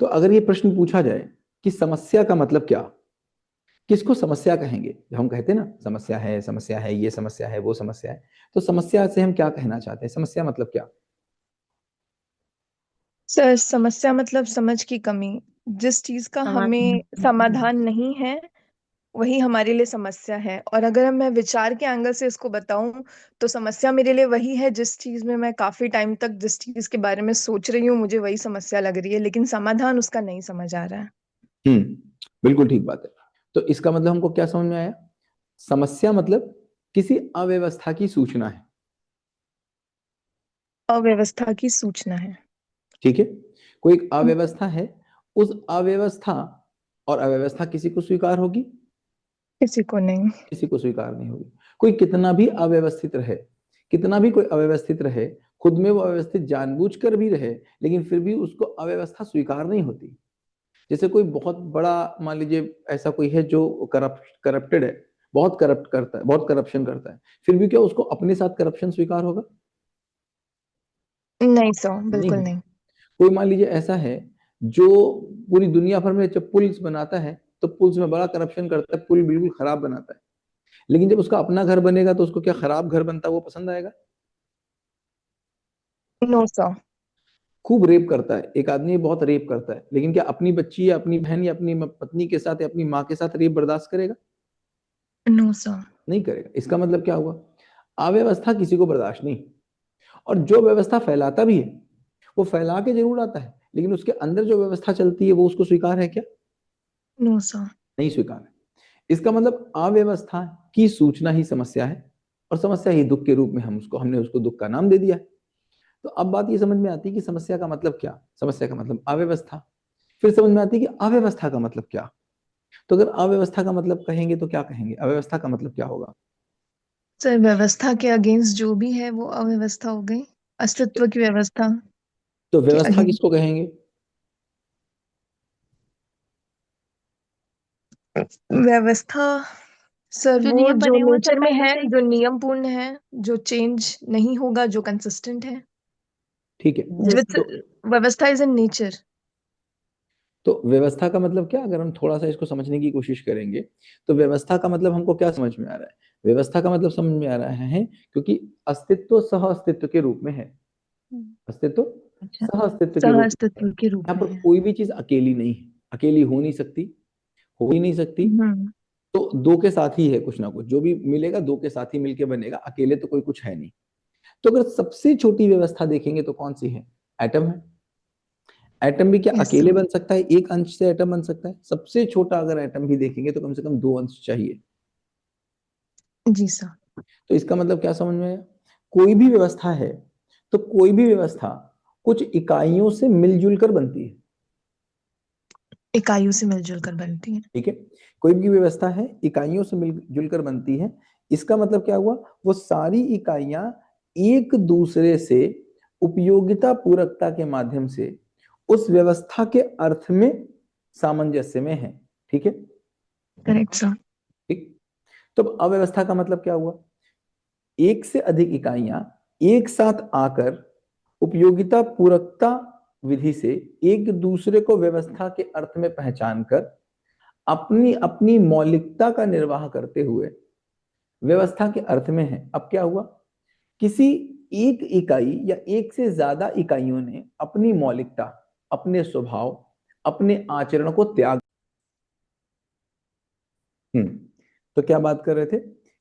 तो अगर ये प्रश्न पूछा जाए कि समस्या का मतलब क्या, किसको समस्या कहेंगे, जब हम कहते हैं ना समस्या है, ये समस्या है, वो समस्या है, तो समस्या से हम क्या कहना चाहते हैं, समस्या मतलब क्या? सर, समस्या मतलब समझ की कमी। जिस चीज का हमें समाधान नहीं है वही हमारे लिए समस्या है। और अगर मैं विचार के एंगल से इसको बताऊं तो समस्या मेरे लिए वही है जिस चीज में मैं काफी टाइम तक जिस चीज के बारे में सोच रही हूँ मुझे वही समस्या लग रही है, लेकिन समाधान उसका नहीं समझ आ रहा है। हम्म, बिल्कुल ठीक बात है। तो इसका मतलब हमको क्या समझ में आया? समस्या मतलब किसी अव्यवस्था की सूचना है। अव्यवस्था की सूचना है। ठीक है, कोई एक अव्यवस्था है, उस अव्यवस्था, और अव्यवस्था किसी को स्वीकार होगी? किसी को नहीं। किसी को स्वीकार नहीं होगी। कोई कितना भी अव्यवस्थित रहे, कितना भी कोई अव्यवस्थित रहे, खुद में वो अव्यवस्थित जानबूझकर भी रहे, लेकिन फिर भी उसको अव्यवस्था स्वीकार नहीं होती। जैसे कोई बहुत बड़ा, मान लीजिए ऐसा कोई है जो करप्टेड है, बहुत करप्ट करता है, बहुत करप्शन करता है, फिर भी क्या उसको अपने साथ करप्शन स्वीकार होगा? नहीं सर, नहीं बिल्कुल होगा। नहीं। कोई मान लीजिए ऐसा है जो पूरी दुनिया भर में जब पुल्स बनाता है तो पुल्स में बड़ा करप्शन करता है, पुल बिल्कुल खराब बनाता है, लेकिन जब उसका अपना घर बनेगा तो उसको क्या खराब घर बनता है वो पसंद आएगा? No sir. खूब रेप करता है एक आदमी, बहुत रेप करता है, लेकिन क्या अपनी बच्ची या अपनी बहन या अपनी पत्नी के साथ या अपनी माँ के साथ रेप बर्दाश्त करेगा? No sir. नहीं करेगा। इसका मतलब क्या हुआ? अव्यवस्था किसी को बर्दाश्त नहीं। और जो व्यवस्था फैलाता भी है वो फैला के जरूर आता है, लेकिन उसके अंदर जो व्यवस्था चलती है वो उसको स्वीकार है क्या? No sir. नहीं स्वीकार है। इसका मतलब अव्यवस्था की सूचना ही समस्या है, और समस्या ही दुख के रूप में हमने उसको दुख का नाम दे दिया है। तो अब बात ये समझ में आती है कि समस्या का मतलब क्या, समस्या का मतलब अव्यवस्था। फिर समझ में आती है कि अव्यवस्था का मतलब क्या। तो अगर अव्यवस्था का मतलब कहेंगे तो क्या कहेंगे, अव्यवस्था का मतलब क्या होगा? सर, व्यवस्था के अगेंस्ट जो भी है वो अव्यवस्था हो गई। अस्तित्व की व्यवस्था तो के व्यवस्था अगेंस्ट। किसको कहेंगे? व्यवस्था सर जो वो नियम जो बने हुए सब नेचर में पहले है, से ही। जो नियम पूर्ण है, जो चेंज नहीं होगा, जो कंसिस्टेंट है। ठीक है। विच तो व्यवस्था इज इन नेचर। तो व्यवस्था का मतलब क्या, अगर हम थोड़ा सा इसको समझने की कोशिश करेंगे, तो व्यवस्था का मतलब हमको क्या समझ में आ रहा है? व्यवस्था का मतलब समझ में आ रहा है क्योंकि अस्तित्व सह अस्तित्व के रूप में है। अस्तित्व अच्छा। सह अस्तित्व के सह रूप में है। अस्तित्व के रूप यहाँ में पर है। कोई भी चीज अकेली नहीं है, अकेली हो नहीं सकती, हो ही नहीं सकती। हम्म। तो दो के साथ ही है, कुछ ना कुछ जो भी मिलेगा दो के साथ ही मिलके बनेगा, अकेले तो कोई कुछ है नहीं। तो अगर सबसे छोटी व्यवस्था देखेंगे तो कौन सी है? एटम है। एटम भी क्या यस अकेले सर। बन सकता है? एक अंश से एटम बन सकता है? सबसे छोटा अगर एटम भी देखेंगे तो कम से कम दो अंश चाहिए। जी सर। तो इसका मतलब क्या समझ में आया? कोई भी व्यवस्था है तो कोई भी व्यवस्था कुछ इकाइयों से मिलजुल कर बनती है। इकाइयों से मिलजुल कर बनती है। ठीक है, कोई भी व्यवस्था है इकाइयों से मिलजुल कर बनती है। इसका मतलब क्या हुआ? वो सारी इकाइयां एक दूसरे से उपयोगिता पूरकता के माध्यम से उस व्यवस्था के अर्थ में सामंजस्य में है। ठीक है। Correct sir. ठीक। तो अव्यवस्था का मतलब क्या हुआ? एक से अधिक इकाइयां एक साथ आकर उपयोगिता पूरकता विधि से एक दूसरे को व्यवस्था के अर्थ में पहचान कर अपनी अपनी मौलिकता का निर्वाह करते हुए व्यवस्था के अर्थ में है। अब क्या हुआ? किसी एक इकाई या एक से ज्यादा इकाइयों ने अपनी मौलिकता, अपने स्वभाव, अपने आचरण को त्याग। हम्म, तो क्या बात कर रहे थे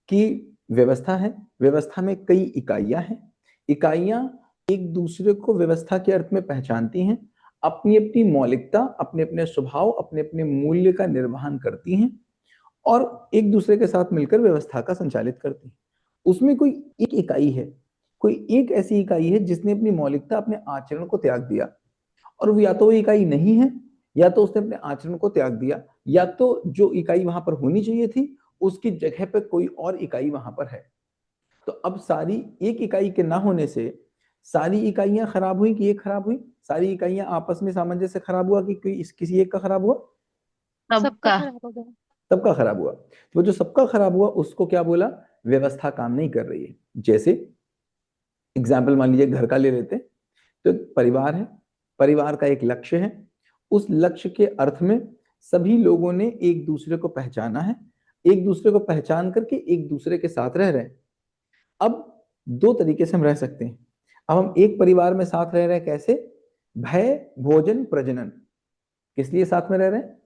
कि व्यवस्था है, व्यवस्था में कई इकाइयां हैं, इकाइयां एक दूसरे को व्यवस्था के अर्थ में पहचानती हैं, अपनी अपनी मौलिकता, अपने अपने स्वभाव, अपने अपने मूल्य का निर्वहन करती हैं, और एक दूसरे के साथ मिलकर व्यवस्था का संचालित करती हैं। उसमें कोई एक इकाई है, कोई एक ऐसी इकाई है जिसने अपनी मौलिकता, अपने आचरण को त्याग दिया, और वो या तो वो इकाई नहीं है, या तो उसने अपने आचरण को त्याग दिया, या तो जो इकाई वहां पर होनी चाहिए थी उसकी जगह पर कोई और इकाई वहां पर है। तो अब सारी एक इकाई के ना होने से सारी इकाइयां खराब हुई कि एक खराब हुई? सारी इकाइयां आपस में सामंजस्य खराब हुआ कि किसी एक का खराब हुआ? सबका सबका। खराब हो गया। सबका खराब हुआ। तो वो जो सबका खराब हुआ उसको क्या बोला? व्यवस्था काम नहीं कर रही है। जैसे एग्जाम्पल मान लीजिए घर का ले लेते हैं। तो परिवार है, परिवार का एक लक्ष्य है, उस लक्ष्य के अर्थ में सभी लोगों ने एक दूसरे को पहचाना है, एक दूसरे को पहचान करके एक दूसरे के साथ रह रहे हैं। अब दो तरीके से हम रह सकते हैं। अब हम एक परिवार में साथ रह रहे हैं, कैसे? भय भोजन प्रजनन। किस लिए साथ में रह रहे हैं?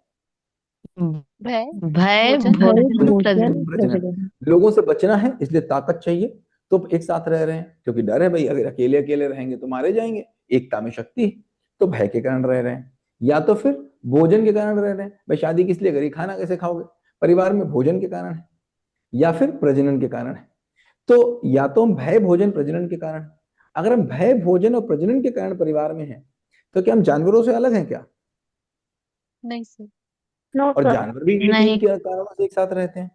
भय भय भोजन भोजन प्रजनन। प्रजनन। लोगों से बचना है इसलिए ताकत चाहिए, तो एक साथ रह रहे हैं क्योंकि डर है भाई, अगर अकेले अकेले रहेंगे तो मारे जाएंगे। एकता में शक्ति है, तो भय के कारण रह रहे हैं। या तो फिर भोजन के कारण रह रहे हैं, भाई शादी किस लिए करी, खाना कैसे खाओगे, परिवार में भोजन के कारण है। या फिर प्रजनन के कारण है। तो या तो हम भय भोजन प्रजनन के कारण, अगर हम भय भोजन और प्रजनन के कारण परिवार में हैं, तो क्या हम जानवरों से अलग हैं क्या? नहीं सर। और जानवर भी इन्हीं नहीं। तीन कारणों से एक साथ रहते हैं।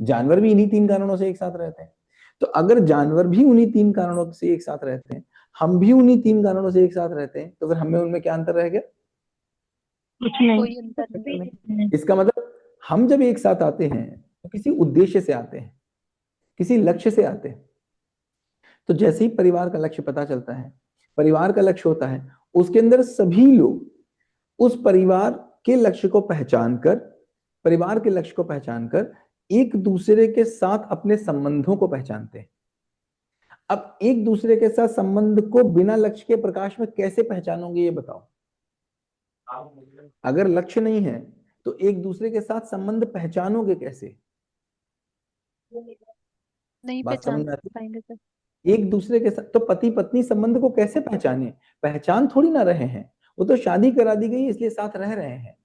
जानवर भी इन्हीं तीन कारणों से एक साथ रहते हैं। तो अगर जानवर भी उन्हीं तीन कारणों से एक साथ रहते हैं, हम भी उन्हीं तीन कारणों से एक साथ रहते हैं, तो फिर हमें उनमें क्या अंतर रह गया? कुछ नहीं। कोई अंतर नहीं। इसका मतलब हम जब एक साथ आते हैं तो किसी उद्देश्य से आते हैं, किसी लक्ष्य से आते हैं। तो जैसे ही परिवार का लक्ष्य पता चलता है, परिवार का लक्ष्य होता है, उसके अंदर सभी लोग उस परिवार के लक्ष्य को पहचान कर, परिवार के लक्ष्य को पहचान कर एक दूसरे के साथ अपने संबंधों को पहचानते हैं। अब एक दूसरे के साथ संबंध को बिना लक्ष्य के प्रकाश में कैसे पहचानोंगे, ये बताओ। अगर लक्ष्य नहीं है तो एक दूसरे के साथ संबंध पहचानोगे कैसे? नहीं बात पहचान समझ में आती है? पाएंगे सर। एक दूसरे के साथ तो पति पत्नी संबंध को कैसे पहचाने? पहचान थोड़ी ना रहे हैं, वो तो शादी करा दी गई इसलिए साथ रह रहे हैं।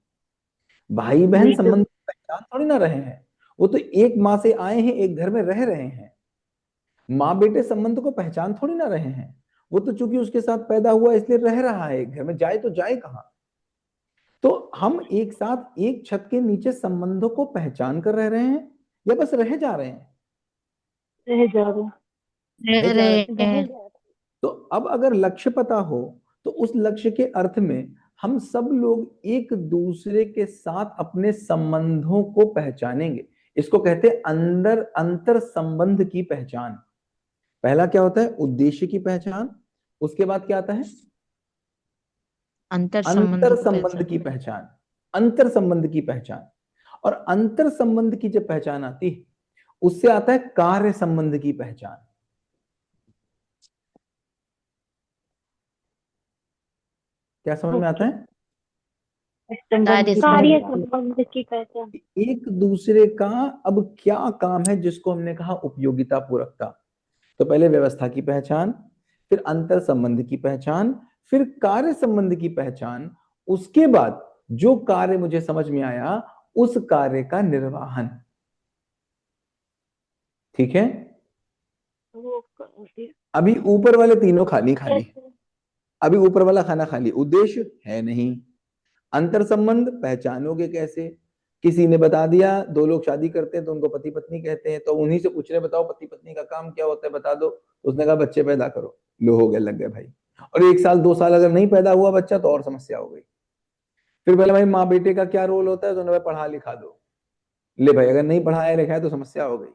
भाई बहन संबंध को पहचान थोड़ी ना रहे हैं, वो तो एक माँ से आए हैं, एक घर में रह रहे हैं। माँ बेटे संबंध को पहचान थोड़ी ना रहे हैं, वो तो चूंकि उसके साथ पैदा हुआ इसलिए रह रहा है एक घर में, जाए तो जाए कहाँ। तो हम एक साथ एक छत के नीचे संबंधों को पहचान कर रह रहे हैं या बस रह जा रहे हैं? रह जा रहे रह जा रहे हैं। हैं। तो अब अगर लक्ष्य पता हो तो उस लक्ष्य के अर्थ में हम सब लोग एक दूसरे के साथ अपने संबंधों को पहचानेंगे। इसको कहते हैं अंदर अंतर संबंध की पहचान। पहला क्या होता है? उद्देश्य की पहचान। उसके बाद क्या आता है? अंतर अंतर संबंध संबंध की पहचान। अंतर संबंध की पहचान। और अंतर संबंध की जब पहचान आती है, उससे आता है कार्य संबंध की पहचान। क्या समझ में आता है? कार्य संबंध की पहचान। एक दूसरे का अब क्या काम है, जिसको हमने कहा उपयोगिता पूरकता। तो पहले व्यवस्था की पहचान, फिर अंतर संबंध की पहचान, फिर कार्य संबंध की पहचान। उसके बाद जो कार्य मुझे समझ में आया, उस कार्य का निर्वहन। ठीक है? अभी ऊपर वाले तीनों खाली खाली, अभी ऊपर वाला खाना खाली, उद्देश्य है नहीं। अंतर संबंध पहचानोगे कैसे? किसी ने बता दिया, दो लोग शादी करते हैं तो उनको पति पत्नी कहते हैं, तो उन्हीं से पूछ रहे बताओ पति पत्नी का काम क्या होता है, बता दो। उसने कहा बच्चे पैदा करो। लो हो गया, लग गए भाई। और एक साल दो साल अगर नहीं पैदा हुआ बच्चा तो और समस्या हो गई। फिर बोला भाई माँ बेटे का क्या रोल होता है, तो उन्होंने पढ़ा लिखा दो। ले भाई, अगर नहीं पढ़ाया लिखा है तो समस्या हो गई।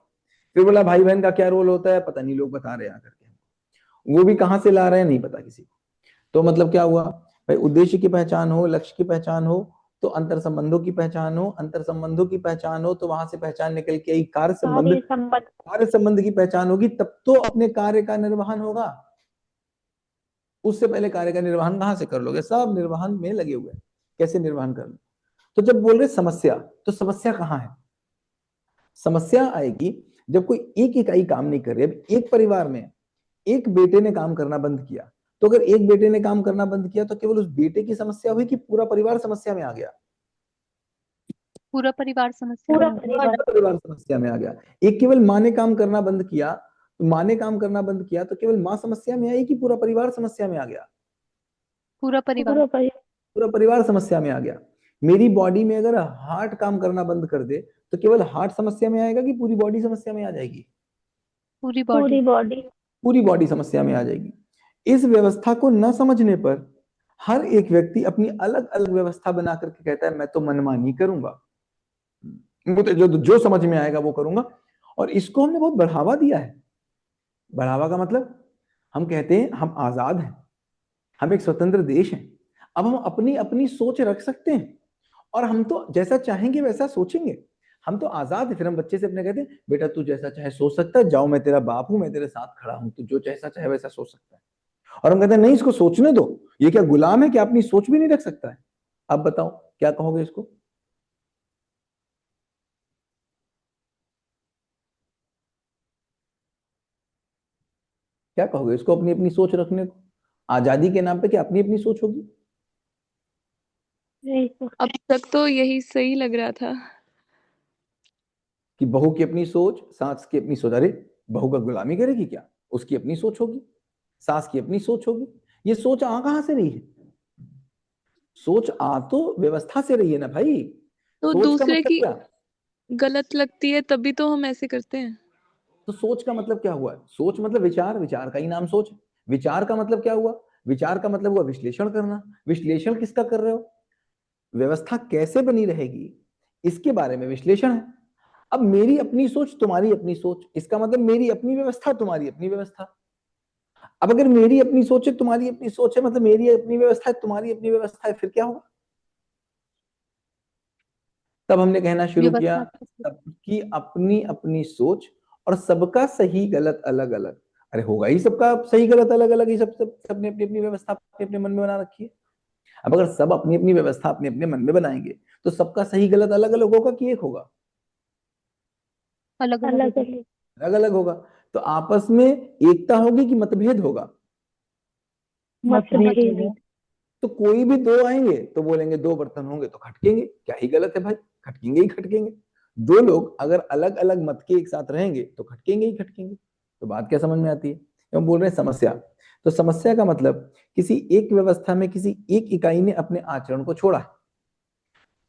फिर बोला भाई बहन का क्या रोल होता है, पता नहीं, लोग बता रहे हैं आकर के, वो भी कहाँ से ला रहे हैं नहीं पता किसी को। तो मतलब क्या हुआ भाई? उद्देश्य की पहचान हो, लक्ष्य की पहचान हो, तो अंतर संबंधों की पहचान हो, अंतर संबंधों की पहचान हो तो वहां से पहचान निकल के आई कार्य संबंध। कार्य संबंध की पहचान होगी तब तो अपने कार्य का निर्वहन होगा। उससे पहले कार्य का निर्वहन कहां से कर लोगे? सब निर्वहन में लगे हुए, कैसे निर्वहन कर लो। तो जब बोल रहे समस्या, तो समस्या कहां है? समस्या आएगी जब कोई एक इकाई काम नहीं कर रही। अब एक परिवार में एक बेटे ने काम करना बंद किया, तो अगर एक बेटे ने काम करना बंद किया तो केवल उस बेटे की समस्या हुई कि पूरा परिवार समस्या में आ गया? पूरा परिवार समस्या में आ गया। पूरा परिवार समस्या में आ गया। एक केवल माँ ने काम करना बंद किया, तो माँ ने काम करना बंद किया तो केवल माँ समस्या में आई कि पूरा परिवार समस्या में आ गया? पूरा परिवार। पूरा परिवार समस्या में आ गया। मेरी बॉडी में अगर हार्ट काम करना बंद कर दे तो केवल हार्ट समस्या में आएगा कि पूरी बॉडी समस्या में आ जाएगी? पूरी बॉडी। पूरी बॉडी समस्या में आ जाएगी। इस व्यवस्था को न समझने पर हर एक व्यक्ति अपनी अलग अलग व्यवस्था बना करके कहता है मैं तो मनमानी करूंगा, मुझे जो समझ में आएगा वो करूंगा। और इसको हमने बहुत बढ़ावा दिया है। बढ़ावा का मतलब हम कहते हैं हम आजाद हैं, हम एक स्वतंत्र देश हैं, अब हम अपनी अपनी सोच रख सकते हैं और हम तो जैसा चाहेंगे वैसा सोचेंगे। हम तो आजाद है। फिर हम बच्चे से अपने कहते हैं बेटा तू जैसा चाहे सोच सकता है, जाओ मैं तेरा बाप हूं, मैं तेरे साथ खड़ा हूं, तू जो जैसा चाहे वैसा सोच सकता है। और हम कहते हैं नहीं इसको सोचने दो, ये क्या गुलाम है कि अपनी सोच भी नहीं रख सकता है? अब बताओ क्या कहोगे इसको? क्या कहोगे इसको अपनी अपनी सोच रखने को? आजादी के नाम पे क्या अपनी अपनी सोच होगी? यही तो। अब तक तो यही सही लग रहा था। कि बहू की अपनी सोच, सास की अपनी सोच। अरे बहू का गुलामी करेगी क्या? उसकी अपनी सोच होगी, सास की अपनी सोच होगी। ये सोच आ कहां से रही है? सोच आ तो व्यवस्था से रही है ना भाई। तो सोच का दूसरे मतलब की क्या? गलत लगती है तभी तो हम ऐसे करते हैं। तो सोच का मतलब क्या हुआ? सोच मतलब विचार, विचार का ही नाम सोच है। विचार का मतलब क्या हुआ? विचार का मतलब हुआ विश्लेषण करना। विश्लेषण किसका कर रहे हो? व्यवस्था कैसे बनी रहेगी इसके बारे में विश्लेषण है। अब मेरी अपनी सोच तुम्हारी अपनी सोच, इसका मतलब मेरी अपनी व्यवस्था तुम्हारी अपनी व्यवस्था। अब अगर मेरी अपनी सोच है तुम्हारी अपनी सोच है, मतलब मेरी अपनी व्यवस्था है तुम्हारी अपनी व्यवस्था है, फिर क्या होगा? तब हमने कहना शुरू किया व्यवस्था तो सबकी अपनी अपनी सोच और सबका सही गलत अलग अलग। अरे होगा ही सबका सही गलत अलग अलग ही, सबने अपनी अपनी व्यवस्था अपने अपने मन में बना रखी है। अब अगर सब अपनी अपनी व्यवस्था अपने अपने मन में बनाएंगे तो सबका सही गलत अलग अलग होगा कि एक होगा? अलग अलग अलग होगा। अलग। अलग अलग होगा। तो आपस में एकता होगी कि मतभेद होगा? मतभेद। मतभेद। तो कोई भी दो आएंगे तो बोलेंगे दो बर्तन होंगे तो खटकेंगे, क्या ही गलत है भाई? खटकेंगे ही खटकेंगे। दो लोग अगर अलग अलग मत के एक साथ रहेंगे तो खटकेंगे ही खटकेंगे। तो बात क्या समझ में आती है? हम बोल रहे हैं समस्या। तो समस्या का मतलब किसी एक व्यवस्था में किसी एक इकाई ने अपने आचरण को छोड़ा है।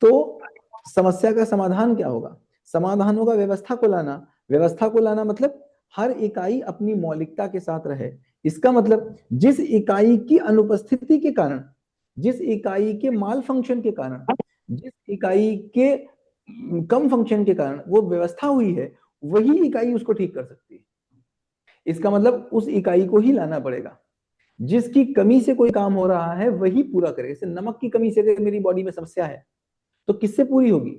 तो समस्या का समाधान क्या होगा? समाधान होगा व्यवस्था को लाना। व्यवस्था को लाना मतलब हर इकाई अपनी मौलिकता के साथ रहे। इसका मतलब जिस इकाई की अनुपस्थिति के कारण, जिस इकाई के माल फंक्शन के कारण, जिस इकाई के कम फंक्शन के कारण वो व्यवस्था हुई है, वही इकाई उसको ठीक कर सकती है। इसका मतलब उस इकाई को ही लाना पड़ेगा। जिसकी कमी से कोई काम हो रहा है वही पूरा करे। जैसे नमक की कमी से अगर मेरी बॉडी में समस्या है तो किससे पूरी होगी?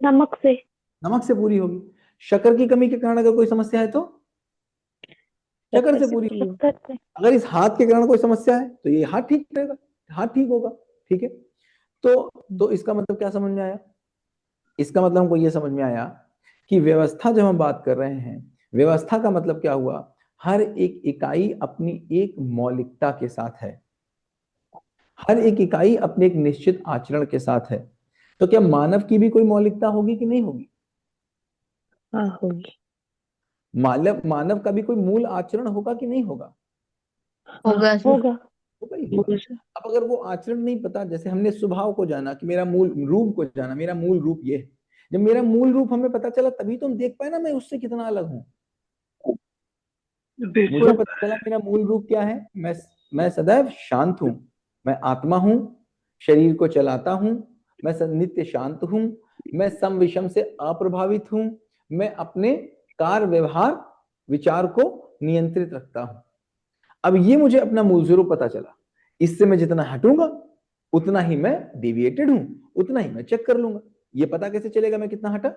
नमक से। नमक से पूरी होगी। शक्कर की कमी के कारण अगर कोई समस्या है तो शक्कर से पूरी होगी। शक्कर से। अगर इस हाथ के कारण कोई समस्या है तो ये हाथ ठीक रहेगा, हाथ ठीक होगा। ठीक है। तो इसका मतलब क्या समझ में आया? इसका मतलब हमको ये समझ में आया कि व्यवस्था जब हम बात कर रहे हैं, व्यवस्था का मतलब क्या हुआ? हर एक इकाई अपनी एक मौलिकता के साथ है, हर एक इकाई अपने एक निश्चित आचरण के साथ है। तो क्या मानव की भी कोई मौलिकता होगी कि नहीं होगी? हाँ होगी। मानव मानव का भी कोई मूल आचरण होगा कि नहीं होगा? होगा होगा। होगा ही होगा। अब अगर वो आचरण नहीं पता, जैसे हमने स्वभाव को जाना कि मेरा मूल रूप को जाना, मेरा मूल रूप ये है। जब मेरा मूल रूप हमें पता चला तभी तो हम देख पाए ना मैं उससे कितना अलग हूँ। मुझे पता चला मेरा मूल रूप क्या है। मैं सदैव शांत हूँ, मैं आत्मा हूँ, शरीर को चलाता हूँ, मैं नित्य शांत हूँ, मैं सम विषम से अप्रभावित हूँ, मैं अपने कार्य व्यवहार विचार को नियंत्रित रखता हूँ। अब ये मुझे अपना मूल स्वरूप पता चला। इससे मैं जितना हटूंगा उतना ही मैं डेविएटेड हूं, उतना ही मैं चेक कर लूंगा। ये पता कैसे चलेगा मैं कितना हटा?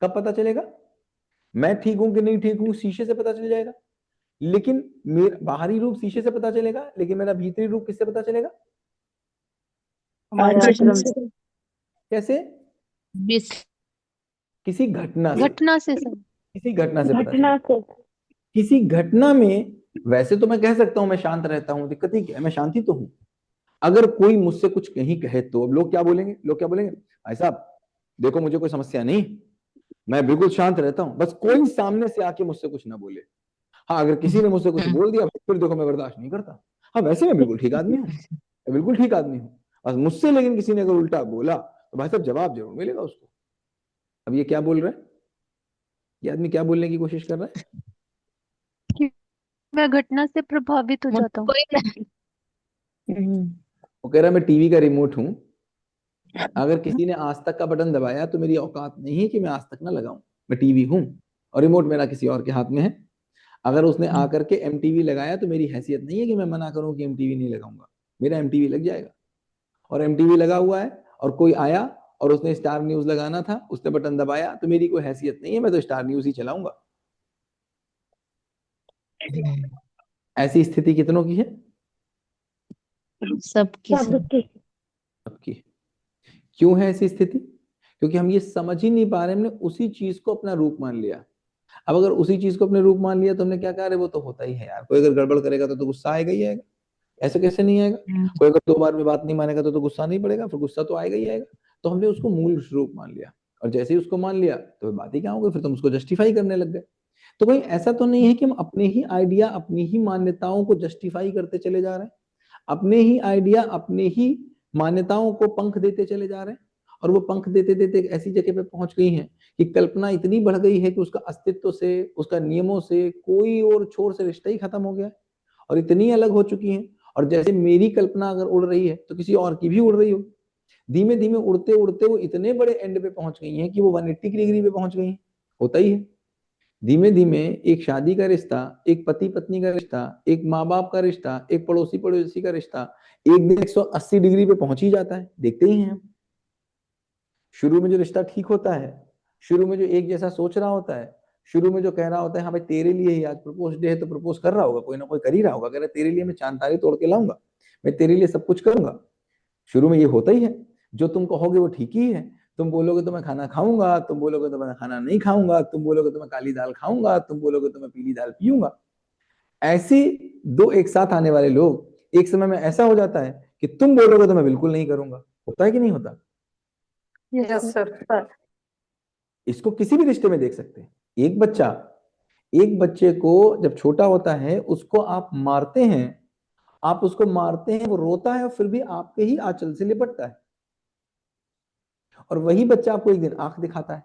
कब पता चलेगा? मैं ठीक हूं कि नहीं ठीक हूं शीशे से पता चल जाएगा। लेकिन मेरा बाहरी रूप शीशे से पता चलेगा, लेकिन मेरा भीतरी रूप किससे पता चलेगा? हमारे आचरण से। कैसे? विस किसी घटना से। घटना से सर। किसी घटना से पता चलेगा। घटना से। किसी घटना में वैसे तो मैं कह सकता हूं मैं शांत रहता हूं, दिक्कत ही क्या है, मैं शांति तो हूं। अगर कोई मुझसे कुछ कहीं कहे तो अब लोग क्या बोलेंगे? लोग क्या बोलेंगे? भाई साहब देखो मुझे कोई समस्या नहीं, मैं बिल्कुल शांत रहता हूं, बस कोई सामने से आके मुझसे कुछ ना बोले। हाँ अगर किसी ने मुझसे कुछ बोल दिया फिर देखो मैं बर्दाश्त नहीं करता। हाँ वैसे मैं बिल्कुल ठीक आदमी हूँ, मैं बिल्कुल ठीक आदमी हूँ। बस मुझसे लेकिन किसी ने अगर उल्टा बोला तो भाई साहब जवाब जरूर मिलेगा उसको। अब ये क्या बोल रहा है? ये आदमी क्या बोलने की कोशिश कर रहा है? कि मैं घटना से प्रभावित हो जाता हूँ। वो कह रहा है मैं टीवी का रिमोट हूँ, अगर किसी ने आज तक का बटन दबाया तो मेरी औकात नहीं है कि मैं आज तक ना लगाऊं। मैं टीवी हूं और रिमोट मेरा किसी और के हाथ में है। अगर उसने आकर के एमटीवी लगाया तो मेरी हैसियत नहीं है कि मैं मना करूं कि एमटीवी नहीं लगाऊंगा। मेरा एमटीवी लग जाएगा। और एमटीवी लगा हुआ है और कोई आया और उसने स्टार न्यूज लगाना था, उसने बटन दबाया, तो मेरी कोई हैसियत नहीं है, मैं तो स्टार न्यूज ही चलाऊंगा। ऐसी स्थिति कितनों की है? सबकी सबकी। क्यों है ऐसी स्थिति? क्योंकि हम ये समझ ही नहीं पा रहे, हमने उसी चीज को अपना रूप मान लिया। अब अगर उसी चीज को अपने रूप मान लिया तो हमने क्या कहा, अरे वो तो होता ही है यार, कोई अगर गड़बड़ करेगा तो गुस्सा आएगा ही आएगा, ऐसे कैसे नहीं आएगा? कोई अगर 2 बार में बात नहीं मानेगा तो गुस्सा नहीं पड़ेगा, फिर गुस्सा तो आएगा ही आएगा। तो हमने उसको मूल रूप मान लिया, और जैसे ही उसको मान लिया तो बात ही क्या हो गई, फिर तुम उसको जस्टिफाई करने लग गए। तो भाई ऐसा तो नहीं है कि हम अपने ही आइडिया, अपनी ही मान्यताओं को जस्टिफाई करते चले जा रहे हैं, अपने ही आइडिया, अपने ही मान्यताओं को पंख देते चले जा रहे हैं, और वो पंख देते देते एक ऐसी जगह पे पहुंच गई हैं कि कल्पना इतनी बढ़ गई है कि उसका अस्तित्व से, उसका नियमों से कोई और छोर से रिश्ता ही खत्म हो गया है, और इतनी अलग हो चुकी हैं। और जैसे मेरी कल्पना अगर उड़ रही है तो किसी और की भी उड़ रही हो। धीमे धीमे उड़ते उड़ते वो इतने बड़े एंड पे पहुंच गई हैं कि वो 180 डिग्री पे पहुंच गई हैं। होता ही है। धीमे धीमे एक शादी का रिश्ता, एक पति पत्नी का रिश्ता, एक माँ बाप का रिश्ता, एक पड़ोसी पड़ोसी का रिश्ता एक दिन 180 डिग्री पे पहुंच ही जाता है, देखते ही हैं हम। शुरू में जो रिश्ता ठीक होता है, शुरू में जो एक जैसा सोच रहा होता है, शुरू में जो कह रहा होता है हाँ भाई तेरे लिए ही आज प्रपोज डे है, तो प्रपोज कर रहा होगा, कोई ना कोई कर ही रहा होगा, कह रहा तेरे लिए मैं चांद तारे तोड़ के लाऊंगा, मैं तेरे लिए सब कुछ करूंगा। शुरू में ये होता ही है। जो तुम कहोगे वो ठीक ही है। तुम बोलोगे तो मैं खाना खाऊंगा, तुम बोलोगे तो मैं खाना नहीं खाऊंगा, तुम बोलोगे तो मैं काली दाल खाऊंगा, तुम बोलोगे तो मैं पीली दाल पीऊंगा। ऐसी दो एक साथ आने वाले लोग एक समय में ऐसा हो जाता है कि तुम बोलोगे तो मैं बिल्कुल नहीं करूंगा। होता है कि नहीं होता? Yes sir. इसको किसी भी रिश्ते में देख सकते हैं। एक बच्चे को जब छोटा होता है उसको आप मारते हैं, आप उसको मारते हैं, वो रोता है और फिर भी आपके ही आंचल से लिपटता है, और वही बच्चा आपको एक दिन आंख दिखाता है।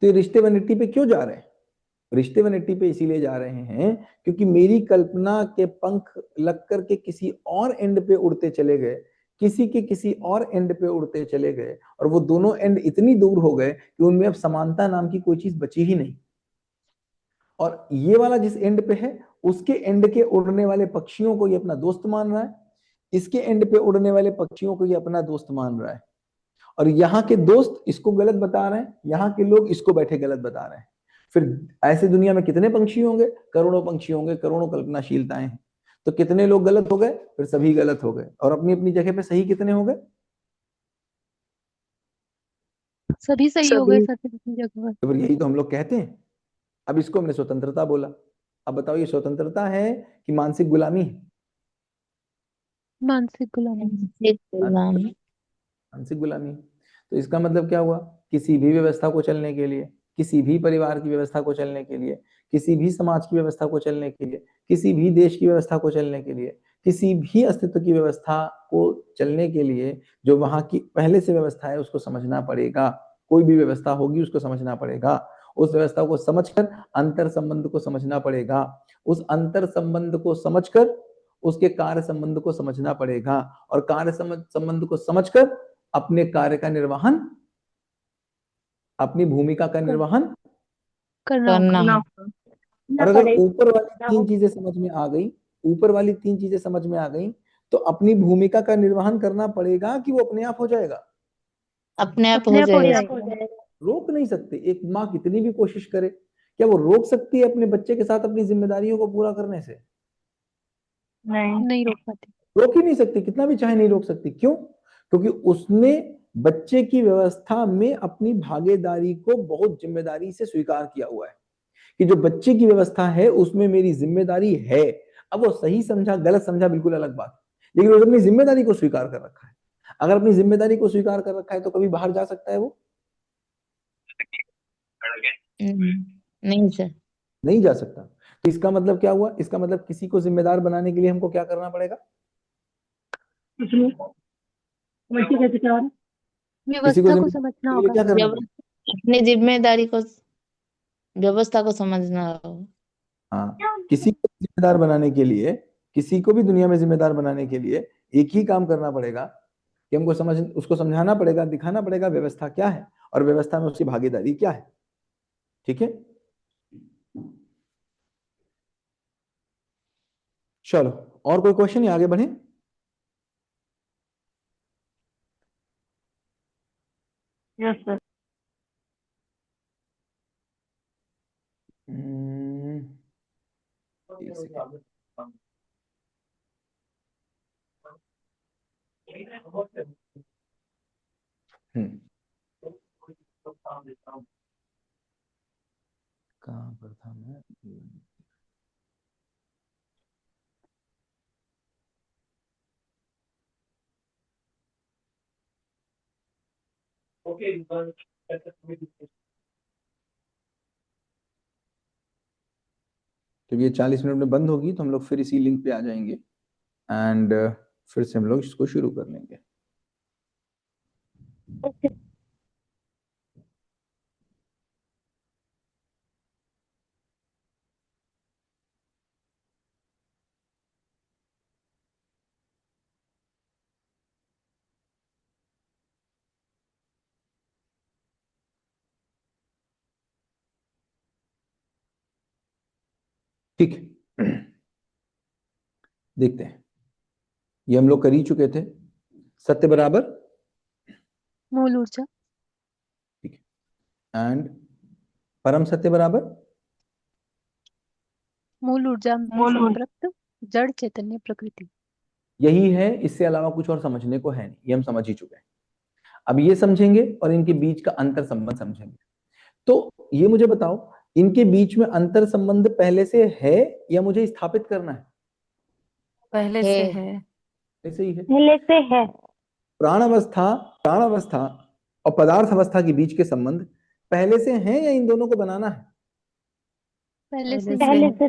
तो ये रिश्ते वनिटी पे क्यों जा रहे हैं? रिश्ते वनिटी पे इसीलिए जा रहे हैं क्योंकि मेरी कल्पना के पंख लग करके किसी और एंड पे उड़ते चले गए, किसी के किसी और एंड पे उड़ते चले गए, और वो दोनों एंड इतनी दूर हो गए कि उनमें अब समानता नाम की कोई चीज बची ही नहीं। और ये वाला जिस एंड पे है उसके एंड के उड़ने वाले पक्षियों को ये अपना दोस्त मान रहा है, इसके एंड पे उड़ने वाले पक्षियों को ये अपना दोस्त मान रहा है, और यहाँ के दोस्त इसको गलत बता रहे हैं, यहाँ के लोग इसको बैठे गलत बता रहे हैं। फिर ऐसे दुनिया में कितने पंछी होंगे? करोड़ों पंछी होंगे, करोड़ों कल्पनाशीलताएं हैं। तो कितने लोग गलत हो गए? फिर सभी गलत हो गए, और अपनी अपनी जगह पे सही कितने हो गए? सभी सही हो गए सर अपनी जगह पर। तो फिर यही तो हम लोग कहते हैं। अब इसको हमने स्वतंत्रता बोला। अब बताओ ये स्वतंत्रता है कि मानसिक गुलामी है? मानसिक गुलामी। मानसिक गुलामी। तो इसका मतलब क्या हुआ? किसी भी व्यवस्था को चलने के लिए, किसी भी परिवार की व्यवस्था को चलने के लिए, किसी भी समाज की व्यवस्था को चलने के लिए, किसी भी देश की व्यवस्था को चलने के लिए, किसी भी अस्तित्व की व्यवस्था को चलने के लिए जो वहां की पहले से व्यवस्था है उसको समझना पड़ेगा। कोई भी व्यवस्था होगी उसको समझना पड़ेगा। उस व्यवस्था को समझकर अंतर संबंध को समझना पड़ेगा। उस अंतर संबंध को समझकर उसके कार्य संबंध को समझना पड़ेगा, और कार्य संबंध को समझकर अपने कार्य का निर्वहन, अपनी भूमिका का निर्वहन करना। और अगर ऊपर वाली 3 चीजें समझ में आ गई, ऊपर वाली 3 चीजें समझ में आ गई, तो अपनी भूमिका का निर्वहन करना पड़ेगा कि वो अपने आप हो जाएगा? अपने आप हो जाएगा। रोक नहीं सकते। एक माँ कितनी भी कोशिश करे, क्या वो रोक सकती है अपने बच्चे के साथ अपनी जिम्मेदारियों को पूरा करने से? नहीं रोक पाते। रोक ही नहीं सकती, कितना भी चाहे नहीं रोक सकती। क्यों? क्योंकि उसने बच्चे की व्यवस्था में अपनी भागीदारी को बहुत जिम्मेदारी से स्वीकार किया हुआ है कि जो बच्चे की व्यवस्था है उसमें मेरी जिम्मेदारी है। अब वो सही समझा गलत समझा बिल्कुल अलग बात, लेकिन उसने अपनी जिम्मेदारी को स्वीकार कर रखा है। अगर अपनी जिम्मेदारी को स्वीकार कर रखा है तो कभी बाहर जा सकता है वो? नहीं सर। नहीं जा सकता। तो इसका मतलब क्या हुआ? इसका मतलब किसी को जिम्मेदार बनाने के लिए हमको क्या करना पड़ेगा? किसी को व्यवस्था को समझना जिम्मेदार होगा। क्या करना पड़ेगा? अपनी जिम्मेदारी को, व्यवस्था को समझना होगा। हाँ, किसी को जिम्मेदार बनाने के लिए, किसी को भी दुनिया में जिम्मेदार बनाने के लिए एक ही काम करना पड़ेगा कि हमको उसको समझाना पड़ेगा, दिखाना पड़ेगा व्यवस्था क्या है और व्यवस्था में उसकी भागीदारी क्या है। ठीक है, चलो और कोई क्वेश्चन या आगे बढ़े? Yes sir. एक सेकंड। कहाँ पर था मैं? जब ये 40 मिनट में बंद होगी तो हम लोग फिर इसी लिंक पे आ जाएंगे एंड फिर से हम लोग इसको शुरू कर लेंगे। ठीक है, देखते हैं। ये हम लोग कर ही चुके थे। सत्य बराबर मूल ऊर्जा। ठीक है, एंड परम सत्य बराबर मूल ऊर्जा में संपृक्त जड़ चैतन्य प्रकृति। यही है, इससे अलावा कुछ और समझने को है नहीं, ये हम समझ ही चुके हैं। अब ये समझेंगे और इनके बीच का अंतर संबंध समझेंगे। तो ये मुझे बताओ, इनके बीच में अंतर संबंध पहले से है या मुझे स्थापित करना है? पहले से है। ऐसे ही है। पहले से है। प्राणावस्था और पदार्थ अवस्था के बीच के संबंध पहले से हैं या इन दोनों को बनाना है? पहले से पहले से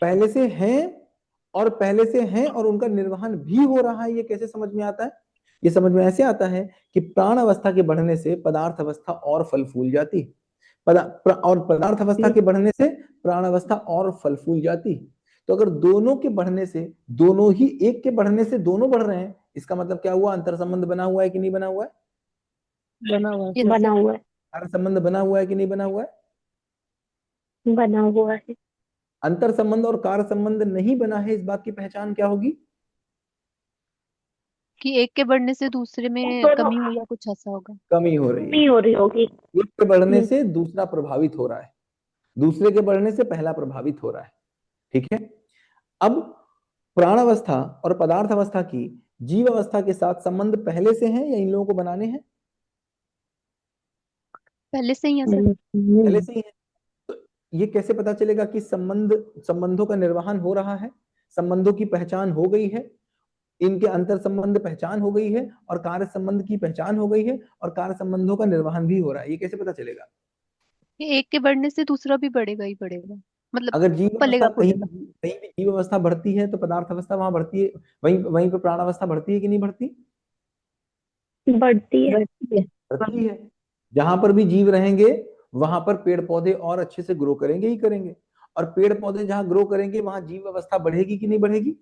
पहले से हैं, और पहले से हैं और उनका निर्वहन भी हो रहा है। ये कैसे समझ में आता है? ये समझ में ऐसे आता है कि प्राण अवस्था के बढ़ने से पदार्थ अवस्था और फल फूल जाती है, और पदार्थ अवस्था के बढ़ने से प्राण अवस्था और फल फूल जाती है। तो अगर दोनों के बढ़ने से, दोनों ही एक के बढ़ने से दोनों बढ़ रहे हैं, इसका मतलब क्या हुआ? अंतर संबंध बना हुआ है कि नहीं बना हुआ है? बना हुआ है। कार्य संबंध बना हुआ है कि नहीं बना हुआ है? बना हुआ है। अंतर संबंध और कार्य संबंध नहीं बना है, इस बात की पहचान क्या होगी? कि एक के बढ़ने से दूसरे में कमी हो या कुछ ऐसा होगा। कमी हो रही है। नहीं हो रही होगी। एक के बढ़ने से दूसरा प्रभावित हो रहा है, दूसरे के बढ़ने से पहला प्रभावित हो रहा है। ठीक है। अब प्राणावस्था और पदार्थ अवस्था की जीव अवस्था के साथ संबंध पहले से हैं या इन लोगों को बनाने हैं? पहले से ही है सर। पहले से ही है। तो ये कैसे पता चलेगा कि संबंधों का निर्वहन हो रहा है, संबंधों की पहचान हो गई है, इनके अंतर संबंध पहचान हो गई है, और कार्य संबंध की पहचान हो गई है, और कार्य संबंधों का निर्वहन भी हो रहा है? ये कैसे पता चलेगा? कि एक के बढ़ने से दूसरा भी बढ़ेगा ही बढ़ेगा, मतलब अगर जीव पलेगा अवस्था कहीं फूलेगा। कहीं भी जीव अवस्था बढ़ती है तो पदार्थ अवस्था वहां बढ़ती है, वहीं वहीं पे प्राण अवस्था बढ़ती है कि नहीं बढ़ती? बढ़ती है। बढ़ती है। जहां पर भी जीव रहेंगे वहां पर पेड़ पौधे और अच्छे से ग्रो करेंगे ही करेंगे, और पेड़ पौधे जहां ग्रो करेंगे वहां जीव अवस्था बढ़ेगी कि नहीं बढ़ेगी?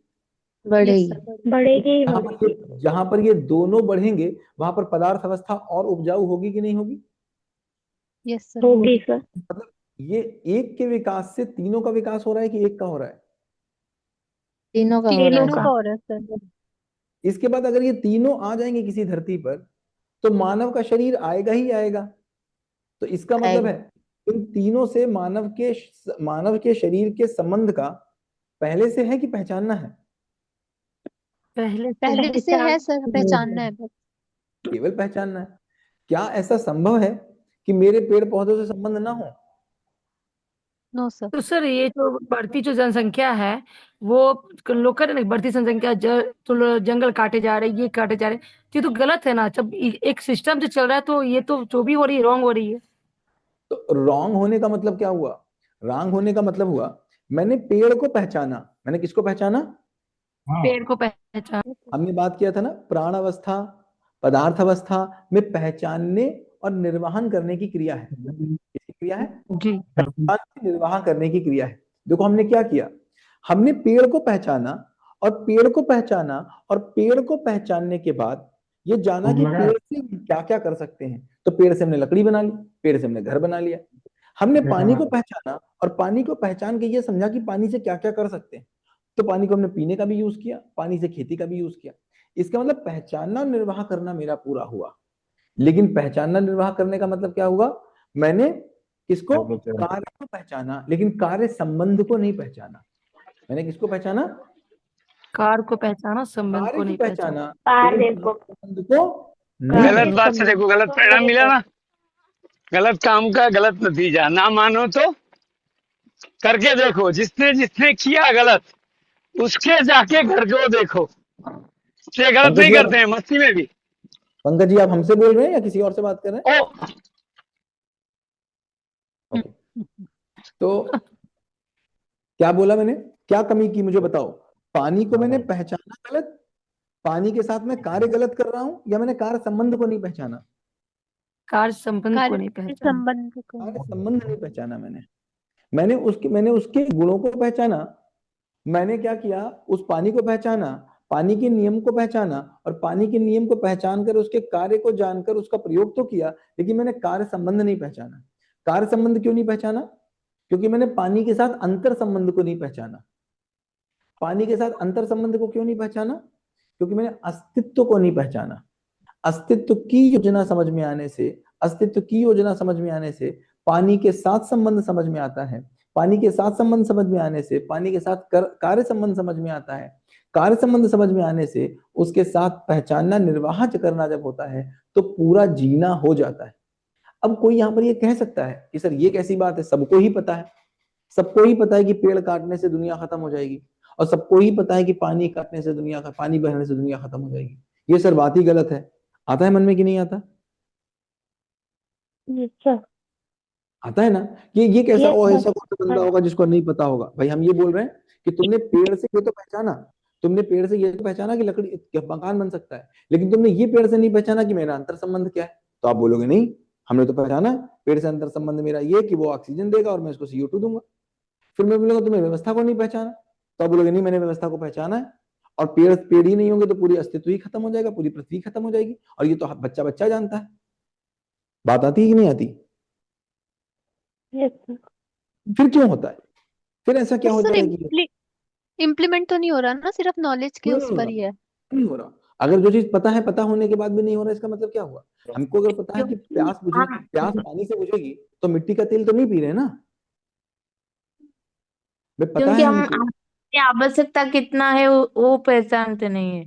यस बढ़ेगी। सर। बढ़ेगी। जहां पर ये दोनों बढ़ेंगे वहां पर पदार्थ अवस्था और उपजाऊ होगी कि नहीं होगी? Yes sir. होगी सर। मतलब ये एक के विकास से तीनों का विकास हो रहा है कि एक का हो रहा है? तीनों का हो रहा तीनों है का सर। हो रहा है सर। इसके बाद अगर ये तीनों आ जाएंगे किसी धरती पर तो मानव का शरीर आएगा ही आएगा। तो इसका मतलब है इन तीनों से मानव के शरीर के संबंध का पहले से है कि पहचानना है? पहले से है सर, पहचानना है बस। केवल पहचानना है। क्या ऐसा संभव है कि मेरे पेड़ पौधों से संबंध ना हो? No sir. तो सर ये जो बढ़ती जो जनसंख्या है वो लोग कह रहे हैं ना, बढ़ती जनसंख्या तो जंगल काटे जा रहे, ये काटे जा रहे, तो ये तो गलत है ना। जब एक सिस्टम से चल रहा है तो ये तो जो भी हो रही है रॉन्ग हो रही है। तो रॉन्ग होने का मतलब क्या हुआ? रॉन्ग होने का मतलब हुआ मैंने पेड़ को पहचाना। मैंने किसको पहचाना? पेड़ को पहचान। हमने बात किया था ना, प्राण अवस्था पदार्थ अवस्था में पहचानने और निर्वहन करने की क्रिया है। किसकी क्रिया है? जी। पहचान के निर्वाह करने की क्रिया है। देखो हमने क्या किया, हमने पेड़ को पहचाना, और पेड़ को पहचाना और पेड़ को पहचानने के बाद ये जाना कि पेड़ से क्या क्या कर सकते हैं। तो पेड़ से हमने लकड़ी बना ली, पेड़ से हमने घर बना लिया। हमने पानी को पहचाना और पानी को पहचान के ये समझा कि पानी से क्या क्या कर सकते हैं। तो पानी को हमने पीने का भी यूज किया, पानी से खेती का भी यूज किया। इसका मतलब पहचानना और निर्वाह करना मेरा पूरा हुआ। लेकिन पहचानना निर्वाह करने का मतलब क्या हुआ, मैंने किसको, कार्य को पहचाना, लेकिन कार्य संबंध को नहीं पहचाना। मैंने किसको पहचाना, कार को पहचाना, संबंध कार्य को को नहीं पहचाना। पहचाना, कार्य लेकिन को, संबंध को नहीं कार्य गलत बात से देखो, गलत परिणाम मिला ना, गलत काम का गलत नतीजा। ना मानो तो करके देखो, जिसने जिसने किया गलत उसके जाके घर को देखो। ये गलत पंकज नहीं जी करते हैं मस्ती में भी। पंकज जी आप हमसे बोल रहे हैं या किसी और से बात कर रहे हैं? ओ ओके, तो क्या बोला मैंने, क्या कमी की मुझे बताओ। पानी को मैंने पहचाना गलत, पानी के साथ मैं कार्य गलत कर रहा हूं, या मैंने कार्य संबंध को नहीं पहचाना? कार्य संबंध को कार्य नहीं के पहचाना। संबंध को। कार्य संबंध नहीं पहचाना मैंने उसके गुणों को पहचाना। मैंने क्या किया, उस पानी को पहचाना, पानी के नियम को पहचाना, और पानी के नियम को पहचान कर उसके कार्य को जानकर उसका प्रयोग तो किया, लेकिन मैंने कार्य संबंध नहीं पहचाना। कार्य संबंध क्यों नहीं पहचाना, क्योंकि मैंने पानी के साथ अंतर संबंध को नहीं पहचाना। पानी के साथ अंतर संबंध को क्यों नहीं पहचाना, क्योंकि मैंने अस्तित्व को नहीं पहचाना। अस्तित्व की योजना समझ में आने से, अस्तित्व की योजना समझ में आने से पानी के साथ संबंध समझ में आता है। पानी के साथ संबंध समझ में आने से पानी के साथ कार्य संबंध समझ में आता है। कार्य संबंध समझ में आने से उसके साथ पहचानना, निर्वाह करना जब होता है तो पूरा जीना हो जाता है। अब कोई यहाँ पर ये कह सकता है कि सर ये कैसी बात है, सबको ही पता है, सबको ही पता है कि पेड़ काटने से दुनिया खत्म हो जाएगी, और सबको ही पता है कि पानी काटने से पानी बहने से दुनिया खत्म हो जाएगी। ये सर बात ही गलत है। आता है मन में कि नहीं आता? अच्छा, आता है ना। ये कैसा, ये ओ ऐसा कौन सा बंदा होगा जिसको नहीं पता होगा? भाई हम ये बोल रहे हैं कि तुमने पेड़ से ये तो पहचाना, तुमने पेड़ से ये तो पहचाना कि लकड़ी मकान बन सकता है, लेकिन तुमने ये पेड़ से नहीं पहचाना कि मेरा अंतर संबंध क्या है। तो आप बोलोगे नहीं, हमने तो पहचाना पेड़ से अंतर संबंध मेरा ये कि वो ऑक्सीजन देगा और मैं इसको CO2 दूंगा। फिर मैं बोलूंगा तुमने व्यवस्था को नहीं पहचाना, तो आप बोलोगे नहीं मैंने व्यवस्था को पहचाना है, और पेड़ पेड़ ही नहीं होंगे तो पूरी अस्तित्व ही खत्म हो जाएगा, पूरी पृथ्वी खत्म हो जाएगी, और ये तो बच्चा बच्चा जानता है। बात आती है कि नहीं आती? अच्छा, फिर क्यों होता है, फिर ऐसा क्या सर होता है कि इम्प्लीमेंट तो नहीं हो रहा ना, सिर्फ नॉलेज के उस पर ही है। नहीं हो रहा? अगर जो चीज पता है, पता होने के बाद भी नहीं हो रहा, इसका मतलब क्या हुआ? हमको अगर पता है कि प्यास बुझेगी, प्यास पानी से बुझेगी, तो मिट्टी का तेल तो नहीं पी रहे ना, भाई पता क्योंकि है हम हमको। हमारी आवश्यकता कितना है वो पहचानते नहीं है।